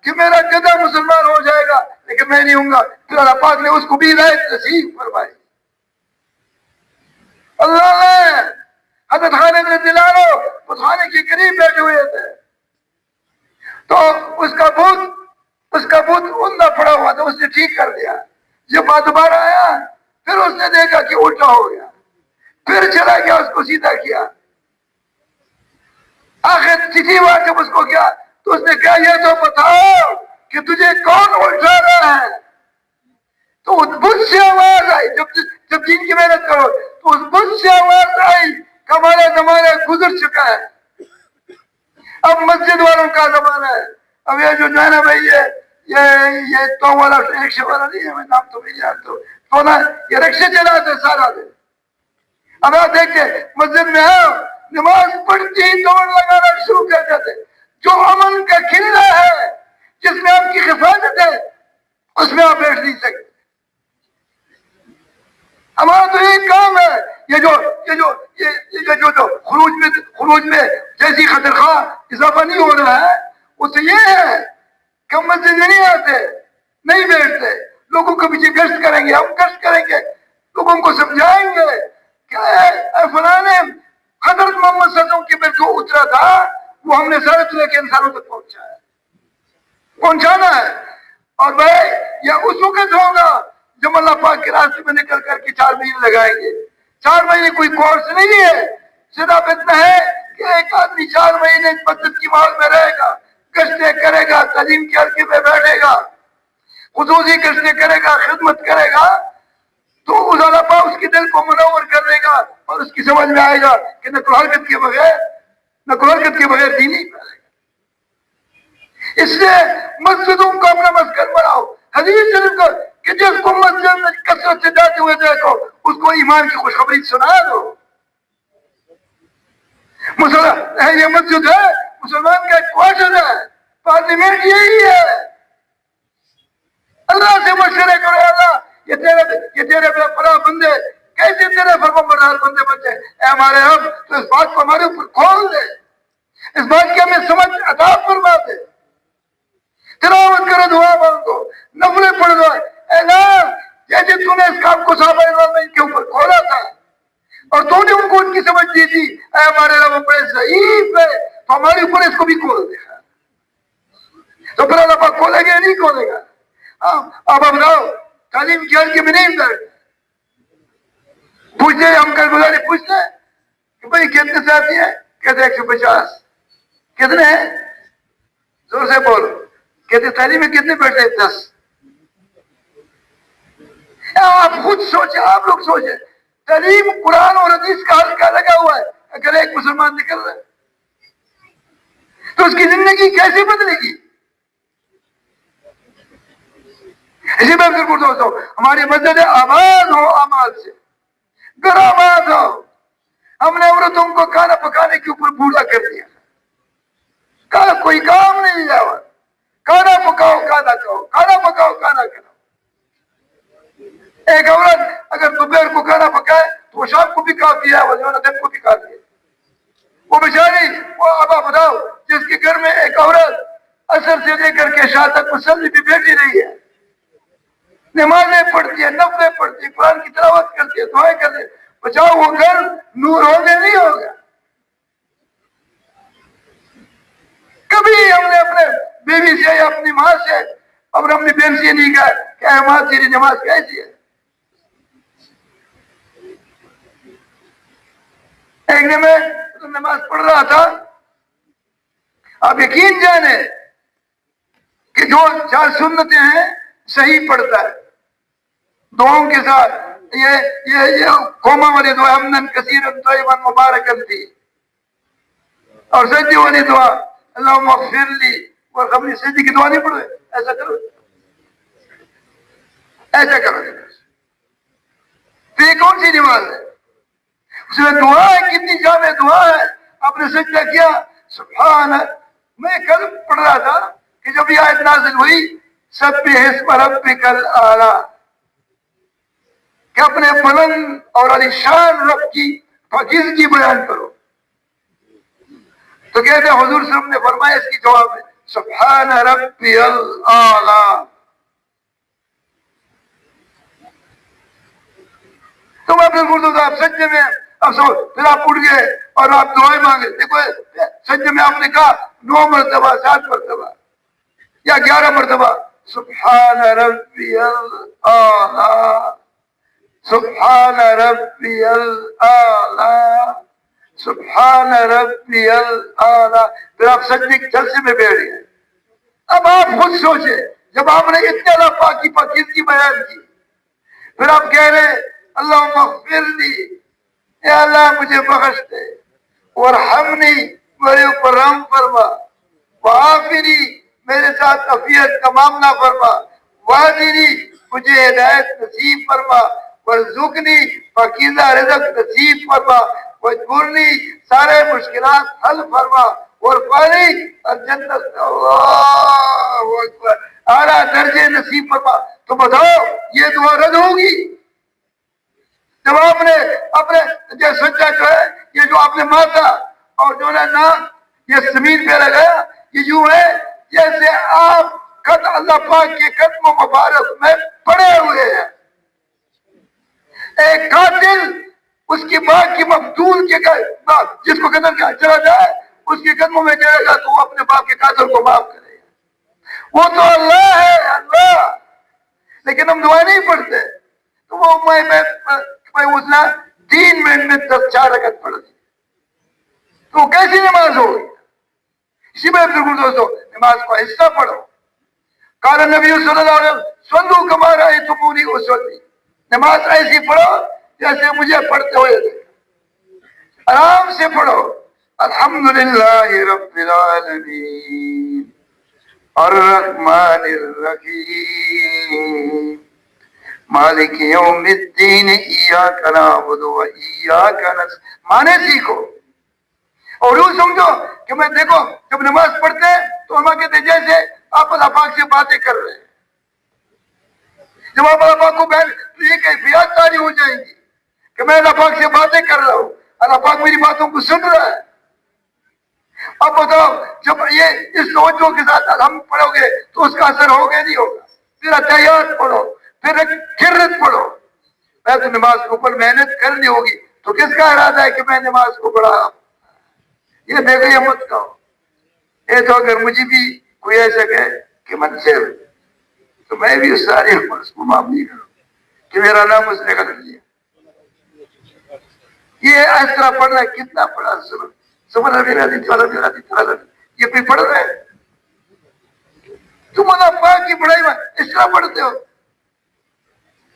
کہ میرا گدھا مسلمان ہو جائے گا لیکن میں نہیں ہوں گا، پھر اللہ پاک نے اس کو بھی ہدایت نصیب فرمائی۔ اللہ نے حضرت خالد رضی اللہ عنہ اس خانے کے قریب بیٹھے ہوئے تھے تو اس کا بت اندھا پڑا ہوا تھا، اس نے ٹھیک کر دیا۔ جب بات دوبارہ آیا پھر اس نے دیکھا کہ الٹا ہو گیا، پھر چلا گیا اس کو سیدھا کیا۔ آخر تیسری بار جب اس کو کیا تو اس نے کہا یہ تو بتاؤ کہ تجھے کون الٹا رہا ہے؟ تو اس بت سے آواز آئی، جب دین کی محنت کرو تو اس بت سے آواز آئی کہ ہمارا زمانہ گزر چکا ہے، اب مسجد والوں کا زمانہ ہے۔ اب یہ جو نانا بھائی ہے، یہ تو والا رکشے والا نہیں ہے، میں نام تو نہیں جانتا، تو نا یہ رکشے چلاتے سارا دن۔ اب آپ دیکھتے مسجد میں آؤ، نماز پڑھتی ہی دوڑ لگانا شروع کر دیتے۔ جو امن کا قلعہ ہے، جس میں آپ کی حفاظت ہے، اس میں آپ بیٹھ نہیں سکتے۔ ہمارا تو یہی کام ہے، یہ جو خروج میں جیسی خطر خواہ اضافہ نہیں ہو رہا ہے، اس سے یہ ہے کہ ہم مسجد میں نہیں آتے، نہیں بیٹھتے، لوگوں کے پیچھے گشت کریں گے، ہم گشت کریں گے، لوگوں کو سمجھائیں گے کہ اے فلاں نے حضرت محمد صلی اللہ علیہ وسلم کے پر جو اترا تھا وہ ہم نے سارے دنیا کے انسانوں تک پہنچانا ہے۔ اور بھائی یہ اس وقت ہوگا جب اللہ پاک کے راستے میں نکل کر کے 4 مہینے لگائیں گے۔ 4 مہینے کوئی کورس نہیں ہے، صرف اتنا ہے کہ ایک آدمی 4 مہینے مسجد کی ماحول میں رہے گا، گشتیں کرے گا، تعلیم کے حلقے میں بیٹھے گا، خصوصی گشتیں کرے گا، خدمت کرے گا، تو اس اللہ پاک اس کے دل کو منور کر دے گا اور اس کی سمجھ میں آئے گا کہ نقل حرکت کے بغیر دین نہیں پھیلے گا۔ اس لیے مسجدوں کو اپنا مسکن بناؤ۔ حدیث شریف کو کہ جس کو مسجد میں کثرت سے جاتے ہوئے دیکھو اس کو ایمان کی خوشخبری سنا دو۔ یہ مسجد ہے، مسلمان کا ایک کوارٹر ہے، پارلیمنٹ یہی ہے۔ اللہ سے مشورے کرو، اللہ یہ تیرے بے پناہ بندے کیسے تیرے فرمانبردار بندے بچے، اے ہمارے رب تو اس بات کو ہمارے اوپر کھول دے، اس بات کی ہمیں سمجھ عطا فرما دے۔ تلاوت کرو، دعا مانگو، نفلیں پڑھ دو، اے اللہ جیسے تو نے اس کام کو صحابہ رضوان اللہ کے اوپر کھولا تھا اور تو نے ان کو ان کی سمجھ دی تھی، اے ہمارے رب بڑے ضعیف ہے تو ہمارے اوپر اس کو بھی کھول دے گا۔ تو پھر اللہ پاک کھولے گا یا نہیں کھولے گا؟ اب بتاؤ تعلیم کی حلقے میں نہیں اندر پوچھتے، ہم کل گزارے پوچھتے ہیں کہ بھائی کتنے ساتھی ہیں؟ کہتے 150۔ کتنے ہیں؟ زور سے بولو۔ کہتے تعلیم میں کتنے بیٹھے؟ 10۔ آپ خود سوچیں، آپ لوگ سوچیں، تعلیم قرآن اور حدیث کا حلقہ لگا ہوا ہے، اگر ایک مسلمان نکل رہا ہے تو اس کی زندگی کیسے بدلے گی؟ اسی میں پھر دوستوں ہماری مسجد آباد ہو، اعمال سے گھر آباد ہو، ہم نے عورتوں کو کھانا پکانے کے اوپر بوڑھا کر دیا. کہا کوئی کام نہیں ہے، کھانا پکاؤ کھانا کھاؤ، کھانا پکاؤ کھانا کھاؤ. ایک عورت اگر دوپہر کو کھانا پکائے تو وہ شام کو بھی کھاتی ہے، وہ دن کو بھی کھاتی ہے. وہ بیچاری، وہ اب آپ بتاؤ جس کے گھر میں ایک عورت اثر سے لے کر کے شام تک مسلم بھی بیٹھی رہی ہے، نمازیں پڑھتی ہے، نفلیں پڑھتی ہے، قرآن کی تلاوت کرتی ہے، دعائیں کرتی ہے، بچاؤ وہ گھر نور ہوگا نہیں ہوگا؟ کبھی ہم نے اپنے بیوی سے یا اپنی ماں سے اور اپنی بہن سے نہیں کہا کہ اے ماں تیری نماز کیسی ہے؟ ایک دن میں نماز پڑھ رہا تھا، آپ یقین جانے کہ جو 4 سنتیں ہیں صحیح پڑھتا ہے دعاؤں کے ساتھ. یہ قوما والی دعا امن کثیر طیبا مبارکن تھی، اور سجدے والی دعا اللہم اغفر لی ورحمنی. سجدے کی دعا نہیں پڑھے، ایسا کرو ایسا کرو. تو یہ کون سی نماز ہے؟ اس میں دعا ہے، کتنی جامع دعا ہے. آپ نے سجدہ کیا سبحان. میں کل پڑھ رہا تھا کہ جب یہ آیت نازل ہوئی سبح اسم ربک الاعلی، کہ اپنے بلند اور علی شان رب کی پاکیزگی بیان کرو، تو کہتے ہیں حضور صلی اللہ علیہ وسلم نے فرمایا اس کی جواب میں سبحان ربی الاعلی. تم اپنے مردوں آپ سجدے میں اب سو پھر آپ اٹھ گئے اور آپ دعائیں مانگے. دیکھو سجدے میں آپ نے کہا 9 مرتبہ 7 مرتبہ یا 11 مرتبہ سبحان ربی الاعلی، سبحان ربی الاعلی، سبحان ربی الاعلی. پھر آپ سجدے کے جلسے میں بیٹھ گئے. اب آپ خود سوچیں، جب آپ نے اتنے اللہ پاک کی پاکیزگی بیان کی، پھر آپ کہہ رہے اللہم اغفر لی، اے اللہ مجھے بخش دے، ورحمنی میرے اوپر رحم فرما، وعافنی میرے ساتھ عافیت کا معاملہ فرما، واہدنی مجھے ہدایت نصیب فرما، وارزقنی پاکیزہ رزق نصیب فرما، واجبرنی سارے مشکلات حل فرما، وارفعنی الجنت اللہ اکبر اعلیٰ درجے نصیب فرما. تو بتاؤ یہ دعا رد ہوگی؟ جب آپ نے اپنے یہ سجدہ جو ہے، یہ جو آپ نے ماتا اور جو ہے نا یہ زمین پہ لگایا، یہ یوں ہے جیسے آپ خط اللہ پاک کے قدم مبارک میں پڑے ہوئے ہیں. ایک قاتل اس کی باپ کی مقتول کے جس کو قتل کیا چلا جائے اس کے قدموں میں جائے گا تو وہ اپنے باپ کے قاتل کو معاف کرے گا. وہ تو اللہ ہے اللہ، لیکن ہم دعا نہیں پڑھتے. تو وہ میں اس نے 3 منٹ میں 4 رکعت پڑھ دی، تو کیسی نماز ہوگی؟ اسی میں دوستو نماز کا حصہ پڑھو. قال نبی صلی اللہ علیہ وسلم صلو کما رأیتمونی اصلی، نماز ایسی پڑھو جیسے مجھے پڑھتے ہوئے تھے. آرام سے پڑھو. الحمدللہ رب العالمین الرحمن الرحیم مالک یوم الدین ایاک نعبد و ایاک نستعین. مانے سیکھو اور یوں سمجھو کہ میں دیکھو جب نماز پڑھتے ہیں تو ہم کہتے ہیں جیسے آپ اللہ پاک سے باتیں کر رہے ہیں. جب آپ اللہ پاک کو بیان تو یہ کیفیات تاری ہو جائیں گی کہ میں اللہ پاک سے باتیں کر رہا ہوں، اللہ پاک میری باتوں کو سن رہا ہے. اب بتاؤ جب یہ اس توجہ کے ساتھ الحمد پڑھو گے تو اس کا اثر ہوگا نہیں ہوگا؟ پھر اتحیات پڑھو، پھر کرت پڑھو. میں تو نماز کے اوپر محنت کرنی ہوگی، تو کس کا ارادہ ہے کہ میں نماز کو پڑھا؟ یہ دیکھو یہ مت کہو. یہ تو اگر مجھے بھی کوئی ایسا کہے کہ من سے تو میں بھی اس سارے اس کو معاف نہیں کروں کہ میرا نام اس نے غلط لیا. یہ اس طرح پڑھنا کتنا پڑھا سمجھ میرا یہ بھی پڑھ رہے ہیں. تم اللہ پاک کی پڑھائی میں اس طرح پڑھتے ہو.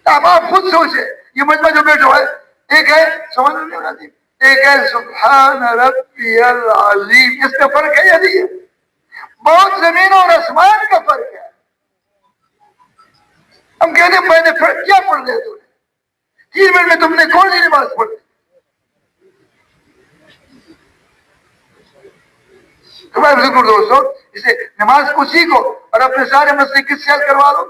اب آپ خود سوچے یہ مجمع جو بیٹھو ہے، ایک ہے سمجھ نہیں، ایک ہے سبحان ربی العظیم. اس کا فرق ہے یا نہیں ہے؟ بہت زمین اور آسمان کا فرق ہے. ہم کہتے ہیں میں نے کیا پڑھ لیا تم نے 3 منٹ میں تم نے کون سی نماز پڑھ لی؟ تو میں ضرور دوستوں اسے نماز کو سیکھو اور اپنے سارے مسئلے کس سے حل کروا لو.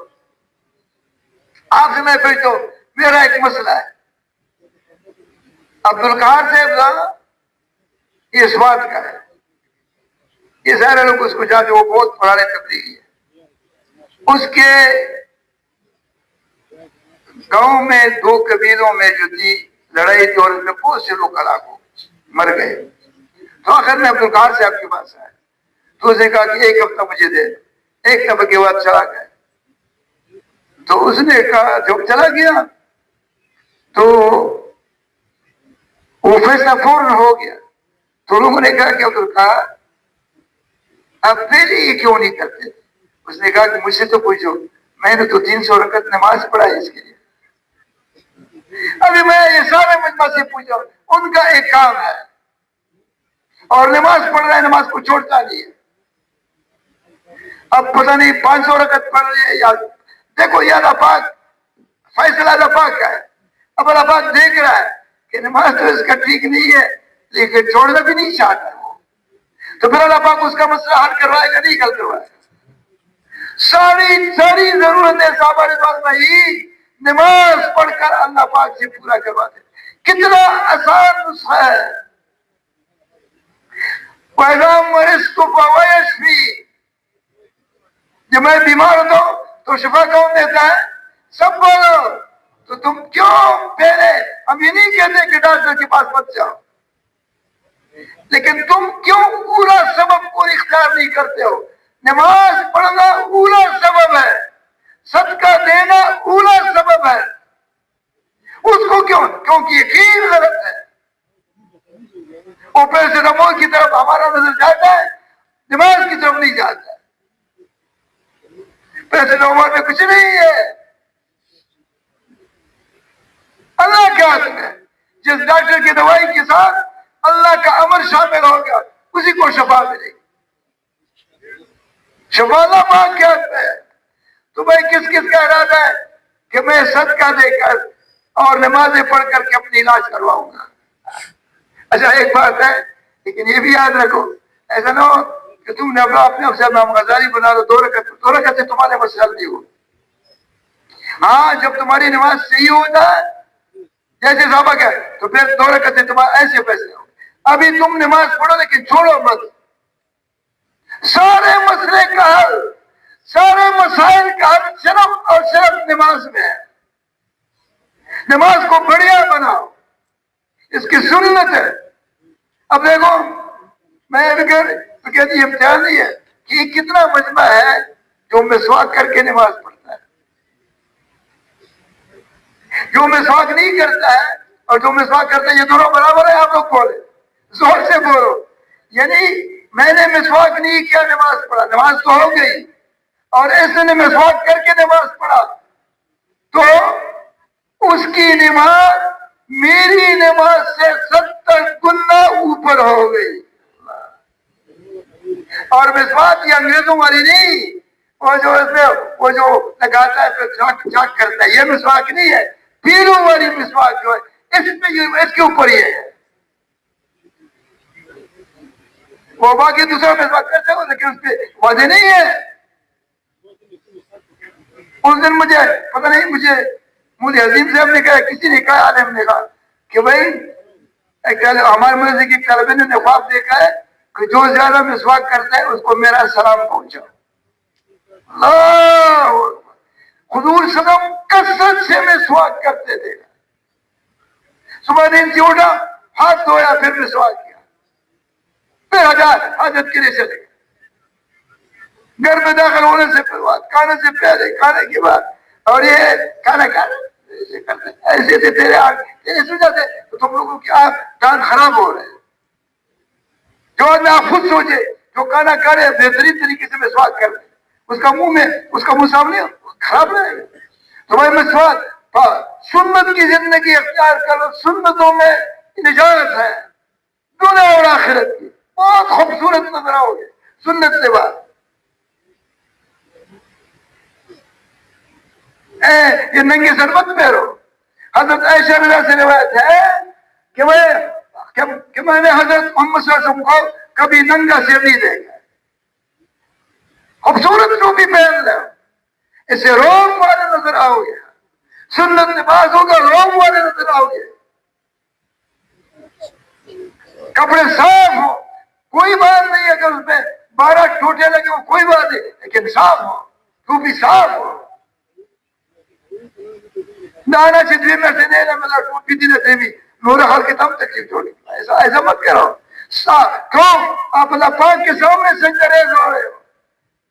آپ سے میں پوچھتا ہوں, میرا ایک مسئلہ ہے, عبدالقہار صاحب یہ اس بات کا ہے, یہ سارے لوگ اس کو جانتے, وہ بہت پرانے تبلیغی ہے. اس کے گاؤں میں 2 قبیلوں میں جو تھی لڑائی تھی اور اس میں بہت سے لوگ ہلاک ہو مر گئے. تو آخر میں عبدالقہار صاحب کے پاس آئے تو اس نے کہا کہ 1 ہفتہ مجھے دے. 1 ہفتے کے بعد چلا گئے. تو اس نے کہا جب چلا گیا تو وہ فیصلہ فوراً ہو گیا. تو لوگوں نے کہا کہ عبدالقہار آپ پہلے یہ کیوں نہیں کرتے؟ اس نے کہا کہ مجھ سے تو پوچھو, میں نے تو 300 رکعت نماز پڑھا ہے اس کے لیے. ابھی میں یہ سارے مجمع سے پوچھا, ان کا ایک کام ہے اور نماز پڑھ رہا ہے, نماز کو چھوڑتا نہیں ہے. اب پتہ نہیں 500 رکعت پڑھ رہے ہیں یا دیکھو, یہ اللہ پاک فیصلہ اللہ پاک کا ہے. اب اللہ پاک دیکھ رہا ہے کہ نماز تو اس کا ٹھیک نہیں ہے لیکن چھوڑنا بھی نہیں چاہتا وہ, تو پھر اللہ پاک اس کا مسئلہ حل کروائے گا, نہیں حل کروائے گا. ساری ضرورتیں صحابہ رضوان اللہ نماز پڑھ کر اللہ پاک سے پورا کرواتے. کتنا آسان نسخہ ہے. پیغام مرض کو فوائش بھی, جب میں بیمار ہوتا ہوں تو شفا کون دیتا ہے؟ سب بولو. تو تم کیوں پہلے, ہم یہ نہیں کہتے کہ ڈاکٹر کے پاس مت جاؤ, لیکن تم کیوں اولا سبب کو اختیار نہیں کرتے ہو؟ نماز پڑھنا اولا سبب ہے, صدقہ دینا اولا سبب ہے. اس کو کیوں؟ کیونکہ یقین غلط ہے. اور پیراسیٹامول کی طرف ہمارا نظر جاتا ہے, نماز کی طرف نہیں جاتا ہے. پیراسیٹامول میں کچھ نہیں ہے, اللہ کے ہاتھ میں. جس ڈاکٹر کی دوائی کے ساتھ اللہ کا امر شامل ہوگا اسی کو شفا ملے گی. شفا اللہ پاک کے ہاتھ میں ہے. تو بھائی کس کس کا ارادہ ہے کہ میں صدقہ دے کر اور نمازیں پڑھ کر کے اپنی علاج کرواؤں گا؟ اچھا ایک بات ہے, لیکن یہ بھی یاد رکھو, ایسا نہ ہو کہ تم نے اپنے افسر امام غزالی بنا دو, 2 رکعت سے تمہارے مسئلہ نہیں ہو. ہاں جب تمہاری نماز صحیح ہوتا ہے جیسے صحابہ کا, تو پھر 2 رکعت سے تمہارے ایسے فیصلے ہو. ابھی تم نماز پڑھو لیکن چھوڑو مت. سارے مسئلے کا حل, سارے مسائل کا حل صرف اور صرف نماز میں ہے. نماز کو بڑھیا بناؤ, اس کی سنت ہے. اب دیکھو میں کہتی امتحان نہیں ہے کہ یہ کتنا مجمع ہے جو مسواک کر کے نماز پڑھتا ہے, جو مسواک نہیں کرتا ہے اور جو مسواک کرتا ہے, یہ دونوں برابر ہے. آپ لوگ بولے, زور سے بولو. یعنی میں نے مسواک نہیں کیا نماز پڑھا, نماز تو ہو گئی, اور اس نے مسواک کر کے نماز پڑھا تو اس کی نماز میری نماز سے 70 گنا اوپر ہو گئی. اور مسواک یہ انگریزوں والی نہیں, وہ جو اس میں وہ جو لگاتا ہے پھر جھاک کرتا ہے, یہ مسواک نہیں ہے. پیروں والی مسواک جو ہے اس کے اوپر ہی ہے. وہ باقی دوسرا مسواک کرتے ہو لیکن اس پہ وعدے نہیں ہے. اس دن مجھے پتہ نہیں, مجھے عظیم صاحب نے کہا, کسی نے کہا, عالم نے کہا کہ بھائی ہمارے مدرسے کی طالب نے خواب دیکھا ہے کہ جو زیادہ مسواک کرتا ہے اس کو میرا سلام پہنچاؤ. اللہ حضور صلی اللہ علیہ وسلم کثرت سے مسواک کرتے تھے. صبح دن سے اٹھا, ہاتھ دھویا, پھر مسواک کیا, پھر حاجت کے لیے چلے گئے. گھر میں داخل ہونے سے پہلے, کھانے سے پہلے, کھانے کے بعد, اور یہ کھانا کھانا ایسے تھے تیرے سوچا تھے تو تم لوگوں کی کان خراب ہو رہے ہیں. جو آدمی آپ خود سوچے جو کھانا کھا رہے بہترین طریقے سے مسواک کر رہے, اس کا منہ سامنے خراب رہے گا. تو بھائی مسواک سنت کی زندگی اختیار کرو, سنتوں میں نجات ہے دنیا اور آخرت کی. بہت خوبصورت نظر آؤ گے سنت سے بات. یہ ننگے سر مت پہرو. حضرت عائشہ رضی اللہ عنہا سے روایت ہے کہ میں نے حضرت محمد صلی اللہ علیہ وسلم کو کبھی ننگا سر نہیں دیکھا. خوبصورت ٹوپی پہن لو، اسے روم والے نظر آؤ گے، سنت لباس ہوگا روم والے نظر آؤ گے، کپڑے صاف ہو، کوئی بات نہیں اگر اس میں 12 ٹوٹے لگے ہو کوئی بات نہیں، لیکن صاف ہو، ٹوپی صاف ہو. نانا چدری میں سے نہیں ملا ٹوپی دی نہ بھی نور حال کے تم تکلیف چھوڑی، ایسا مت کرو. کیوں آپ اللہ پاک کے سامنے سجدہ ریز ہو رہے ہو؟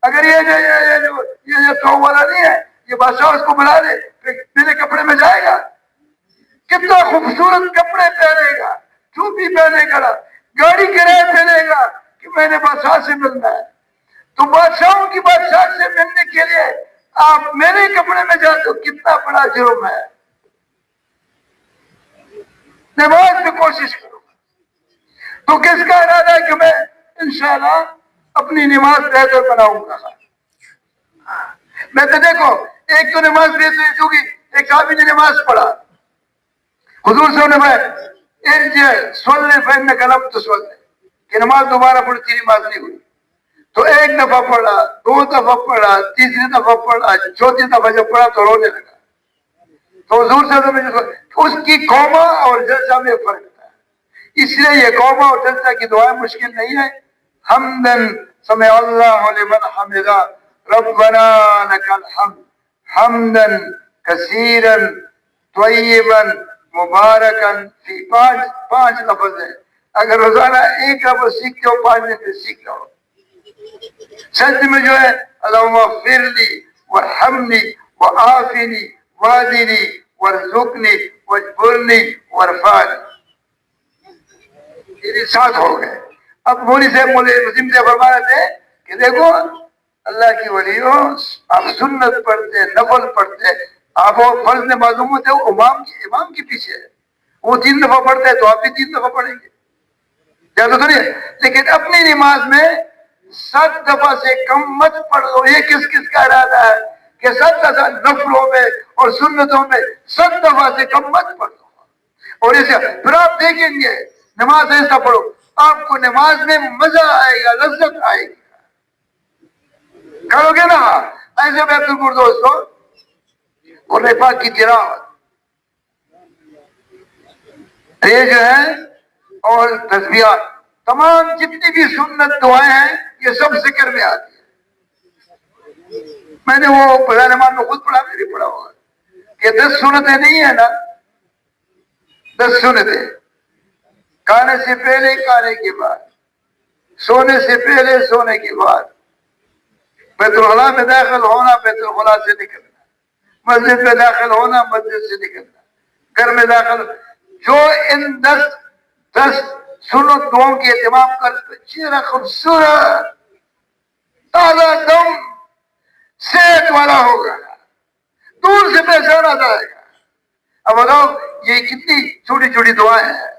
اگر یہ تو والا نہیں ہے، یہ بادشاہ اس کو بلا دے میرے کپڑے میں جائے گا، کتنا خوبصورت کپڑے پہنے گا، ٹوپی پہنے گا، گاڑی کرایہ پہنے گا کہ میں نے بادشاہ سے ملنا ہے. تو بادشاہوں کی بادشاہ سے ملنے کے لیے آپ میرے کپڑے میں جاتے ہو، کتنا بڑا جرم ہے. نماز میں کوشش کرو. تو کس کا ارادہ ہے کہ میں انشاءاللہ اپنی نماز بہتر بناؤں گا؟ میں تو دیکھو ایک تو نماز بہتر ہوگی، ایک صحابی نے نماز پڑھا، حضور صلی اللہ علیہ وسلم سولنے فہن کلم تو سولنے کہ نماز دوبارہ پڑھ، تیری نماز نہیں ہوئی. تو ایک دفعہ پڑھا، 2 دفعہ پڑھا، تیسری دفعہ پڑھا، چوتھی دفعہ جب پڑھا تو رونے لگا. تو حضور صلی اللہ علیہ وسلم اس کی قوما اور جلسہ میں فرق تھا، اس لیے یہ قوما اور جلسہ کی دعائیں مشکل نہیں ہے. حمدن سمع اللہ لمن حمدہ ربنا لک الحمد حمدن کثیرا طیبا مبارکا فی. 5 لفظ ہے، اگر روزانہ ایک لفظ سیکھتے ہو 5 دن میں سیکھ لو. سجد میں جو ہے اللہم اغفر لی وارحمنی وعافنی واہدنی وارزقنی واجبرنی وارفعنی، یہ 7 ہو گئے. اب مولوی مسلم سے فرما رہے تھے کہ دیکھو اللہ کی ولیوں، آپ سنت پڑھتے، نفل پڑھتے، آپ فرض میں معلوم ہوتے ہو امام کے پیچھے ہے، وہ 3 دفعہ پڑھتے ہیں تو آپ بھی 3 دفعہ پڑھیں گے، زیادہ تو نہیں. لیکن اپنی نماز میں 7 دفعہ سے کم مت پڑھو. یہ کس کا ارادہ ہے کہ 7 دفعہ نفلوں میں اور سنتوں میں 7 دفعہ سے کم مت پڑھو. اور اسے پھر آپ دیکھیں گے نماز ایسا پڑھو، آپ کو نماز میں مزہ آئے گا، لذت آئے گی. کرو گے نا ایسے بیت القدس دوستو قرآن پاک کی تلاوت یہ جو ہے اور تسبیحات، تمام جتنی بھی سنت دعائیں ہیں یہ سب ذکر میں آتی ہے. میں نے وہ بڑا نماز میں خود پڑھا، میں بھی پڑھا ہوگا کہ 10 سنتیں نہیں ہیں نا، 10 سنتیں. کھانے سے پہلے، کھانے کے بعد، سونے سے پہلے، سونے کے بعد، بیت الخلاء میں داخل ہونا، بیت الخلاء سے نکلنا، مسجد میں داخل ہونا، مسجد سے نکلنا، گھر میں داخل. جو ان 10 سنت دعاؤں کی اہتمام کر چہرہ خوبصورت تازہ دم صحت والا ہوگا، دور سے پہچانا جائے گا. اب بتاؤ یہ کتنی چھوٹی چھوٹی دعائیں ہیں.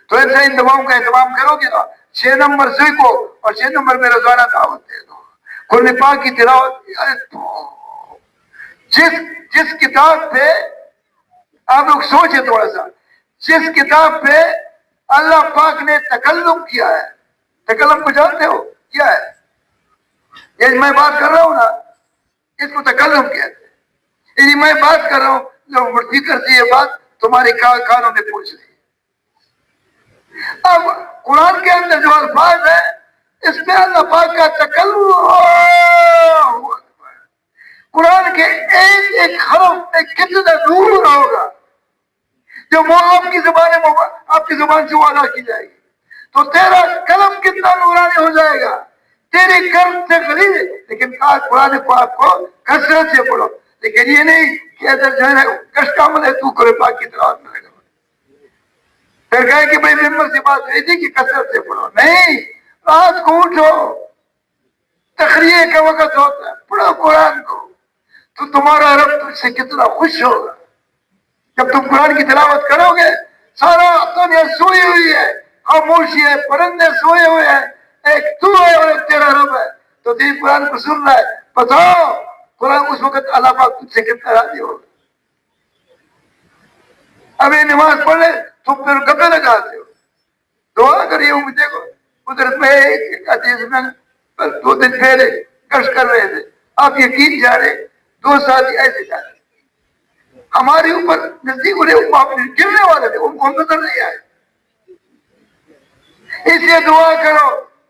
تو ایسے ان دعاؤں کا اہتمام کرو گے نا، 6 نمبر سیکھو اور 6 نمبر میں روزانہ دعوت دے دو. قرآن پاک کی تلاوت، جس کتاب پہ آپ لوگ سوچے تھوڑا سا، جس کتاب پہ اللہ پاک نے تکلم کیا ہے، تکلم کو جانتے ہو کیا ہے؟ یہ میں بات کر رہا ہوں نا، اس کو تکلم کہتے ہیں. یعنی میں بات کر رہا ہوں، جو مرضی کرتی ہے بات تمہارے کانوں میں پہنچ رہی ہے. اب قرآن کے اندر جو الفاظ ہے اس میں اللہ پاک کا تکلم، قرآن کے ایک ایک حرف میں کتنا نور ہوگا جو وہ آپ کی زبان سے ادا کی جائے گی. تو تیرا قلم کتنا نورانی ہو جائے گا، تیری قلم سے غلیظ. لیکن قرآن پاک کو کثرت سے پڑھو، لیکن یہ نہیں کہ ادھر جو ہے کشٹ عمل ہے تو قرآن پاک کی تلاوت میں لگا. پھر کہے کہ بھائی ممبر سے بات رہی تھی کہ کثرت سے پڑھو. نہیں، رات کو اٹھو، تخریہ کا وقت ہوتا ہے، پڑھو قرآن کو، تو تمہارا رب تم سے کتنا خوش ہوگا. جب تم قرآن کی تلاوت کرو گے، سارا دنیا سوئی ہوئی ہے، خاموشی ہے، پرندے سوئے ہوئے ہیں، ایک تو ہے اور ایک تیرا رب ہے، تو تیری قرآن کو سن رہا ہے. بتاؤ قرآن اس وقت اللہ پاک تم سے کتنا راضی ہوگا. اب یہ نماز پڑھ لے تم پھر گپے لگاتے ہو، دعا کریے. دیکھو قدرت میں ایک حدیث میں 2 دن پہلے گشت کر رہے تھے. آپ یقین جانے 2 ساتھی ایسے جا رہے ہمارے اوپر نزدیک انہیں گرنے والے تھے, ان کو نظر نہیں آئے. اسے دعا کرو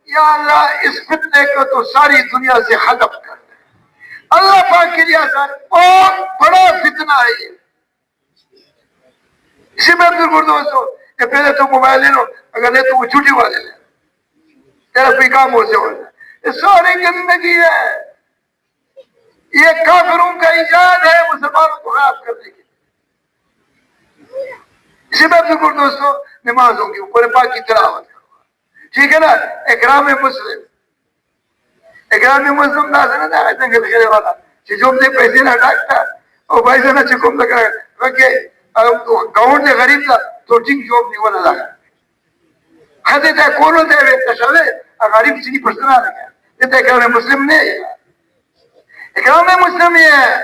یا اللہ اس فتنے کو تو ساری دنیا سے ختم کر دے. اللہ پاک کے لیے آسان, بہت بڑا فتنہ ہے یہ. اسی میں بالکل دوستو کہ پہلے تو موبائل لے لو, اگر نہیں تو وہ چھٹی والے لے, تیرا کوئی کام ہو سے ہو جائے. یہ ساری گندگی ہے, یہ کافروں کا ایجاد ہے مسلمانوں کو خراب کرنے کی. اسی میں بالکل دوستو نمازوں کی اوپر پاک کی تلاوت کرو, ٹھیک ہے نا. اکرام مسلم, اکرام مسلم نہ سنا تھا جنگل کھیلے والا چیزوں سے پیسے نہ ڈاکتا اور پیسے نہ چکم لگ رکھے گاؤں سے غریب تھا تو ٹھیک جوب نہیں ہونا لگا خطے تھے کونوں دے وے تشوے غریب سے نہیں پسنا لگا. یہ اکرام مسلم نے, اکرام مسلم یہ ہے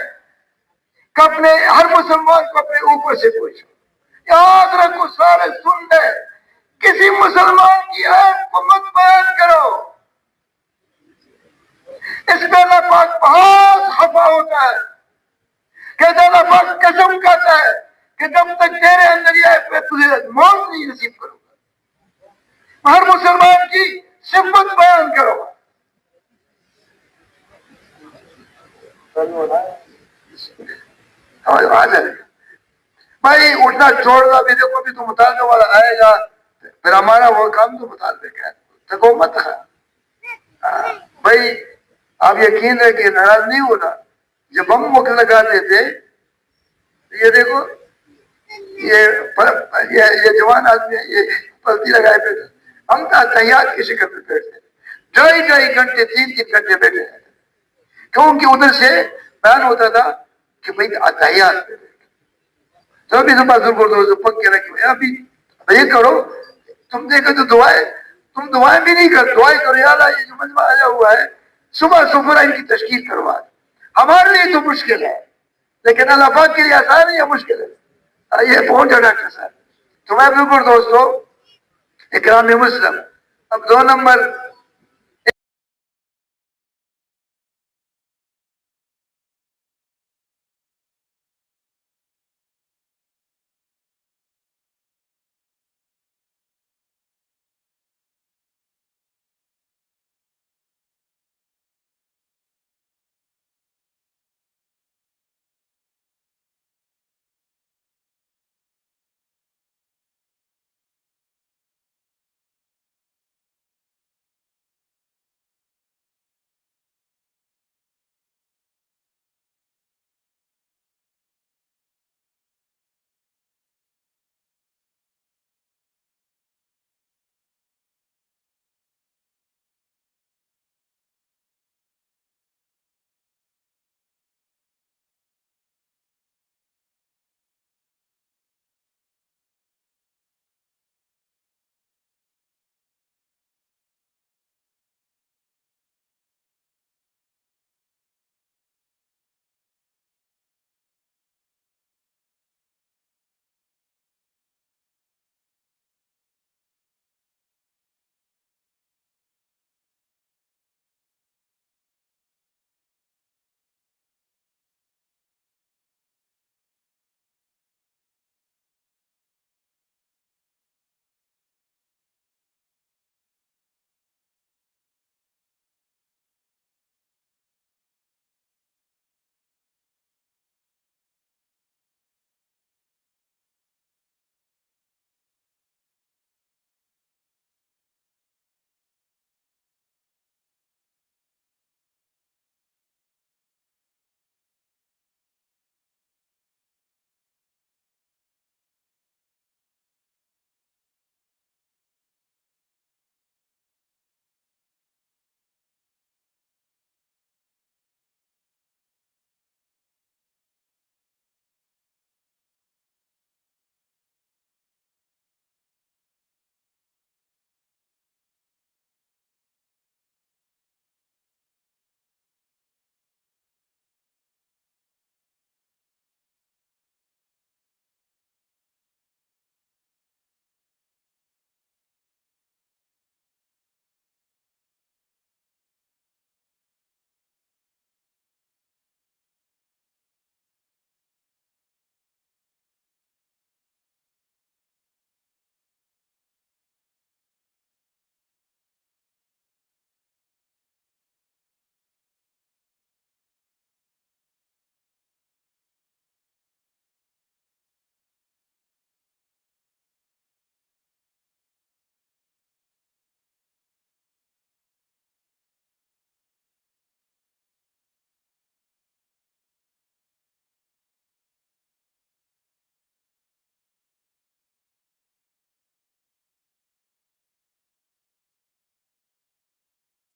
کہ اپنے ہر مسلمان کو اپنے اوپر سے پوچھو. یاد رکھو سارے سن لے, کسی مسلمان کی عیب کو مت بیان کرو. اس پہ اللہ پاک بہت خفا ہوتا ہے کہ اللہ پاک قسم کہتا ہے کہ جب تک تیرے اندر یہ عیب ہے تجھے موت نہیں نصیب کروں گا. ہر مسلمان کی صفت بیان کرو. بھائی اٹھنا چھوڑنا بھی دیکھو بھی تو مطالبے والا آئے گا, پھر ہمارا وہ کام تو مطالبے کا تکو مت ہے. بھائی آپ یقین ہے کہ ناراض نہیں ہونا, جب ہم وقت لگاتے تھے یہ دیکھو یہ جوان آدمی یہ پلتی لگائے بیٹھے, ہم تحیات کی شکل پہ بیٹھتے 2.5 گھنٹے 3 گھنٹے بیٹھے ہیں, کیونکہ ادھر سے بیان ہوتا تھا کہ بھائی تحیات پہ بیٹھے. تو ابھی تو پک کے رکھے ابھی یہ کرو, تم دیکھو تو دعائیں, تم دعائیں بھی نہیں کر, دعائیں کرو یا اللہ یہ جو مجمع آیا ہوا ہے صبح صبح ان کی تشکیل کروا. ہمارے لیے تو مشکل ہے لیکن اللہ پاک کے لیے آسان ہے یا مشکل ہے؟ یہ پہنچ جا ڈاکٹر صاحب. تو میں بالکل دوستو اکرام مسلم. اب 2 نمبر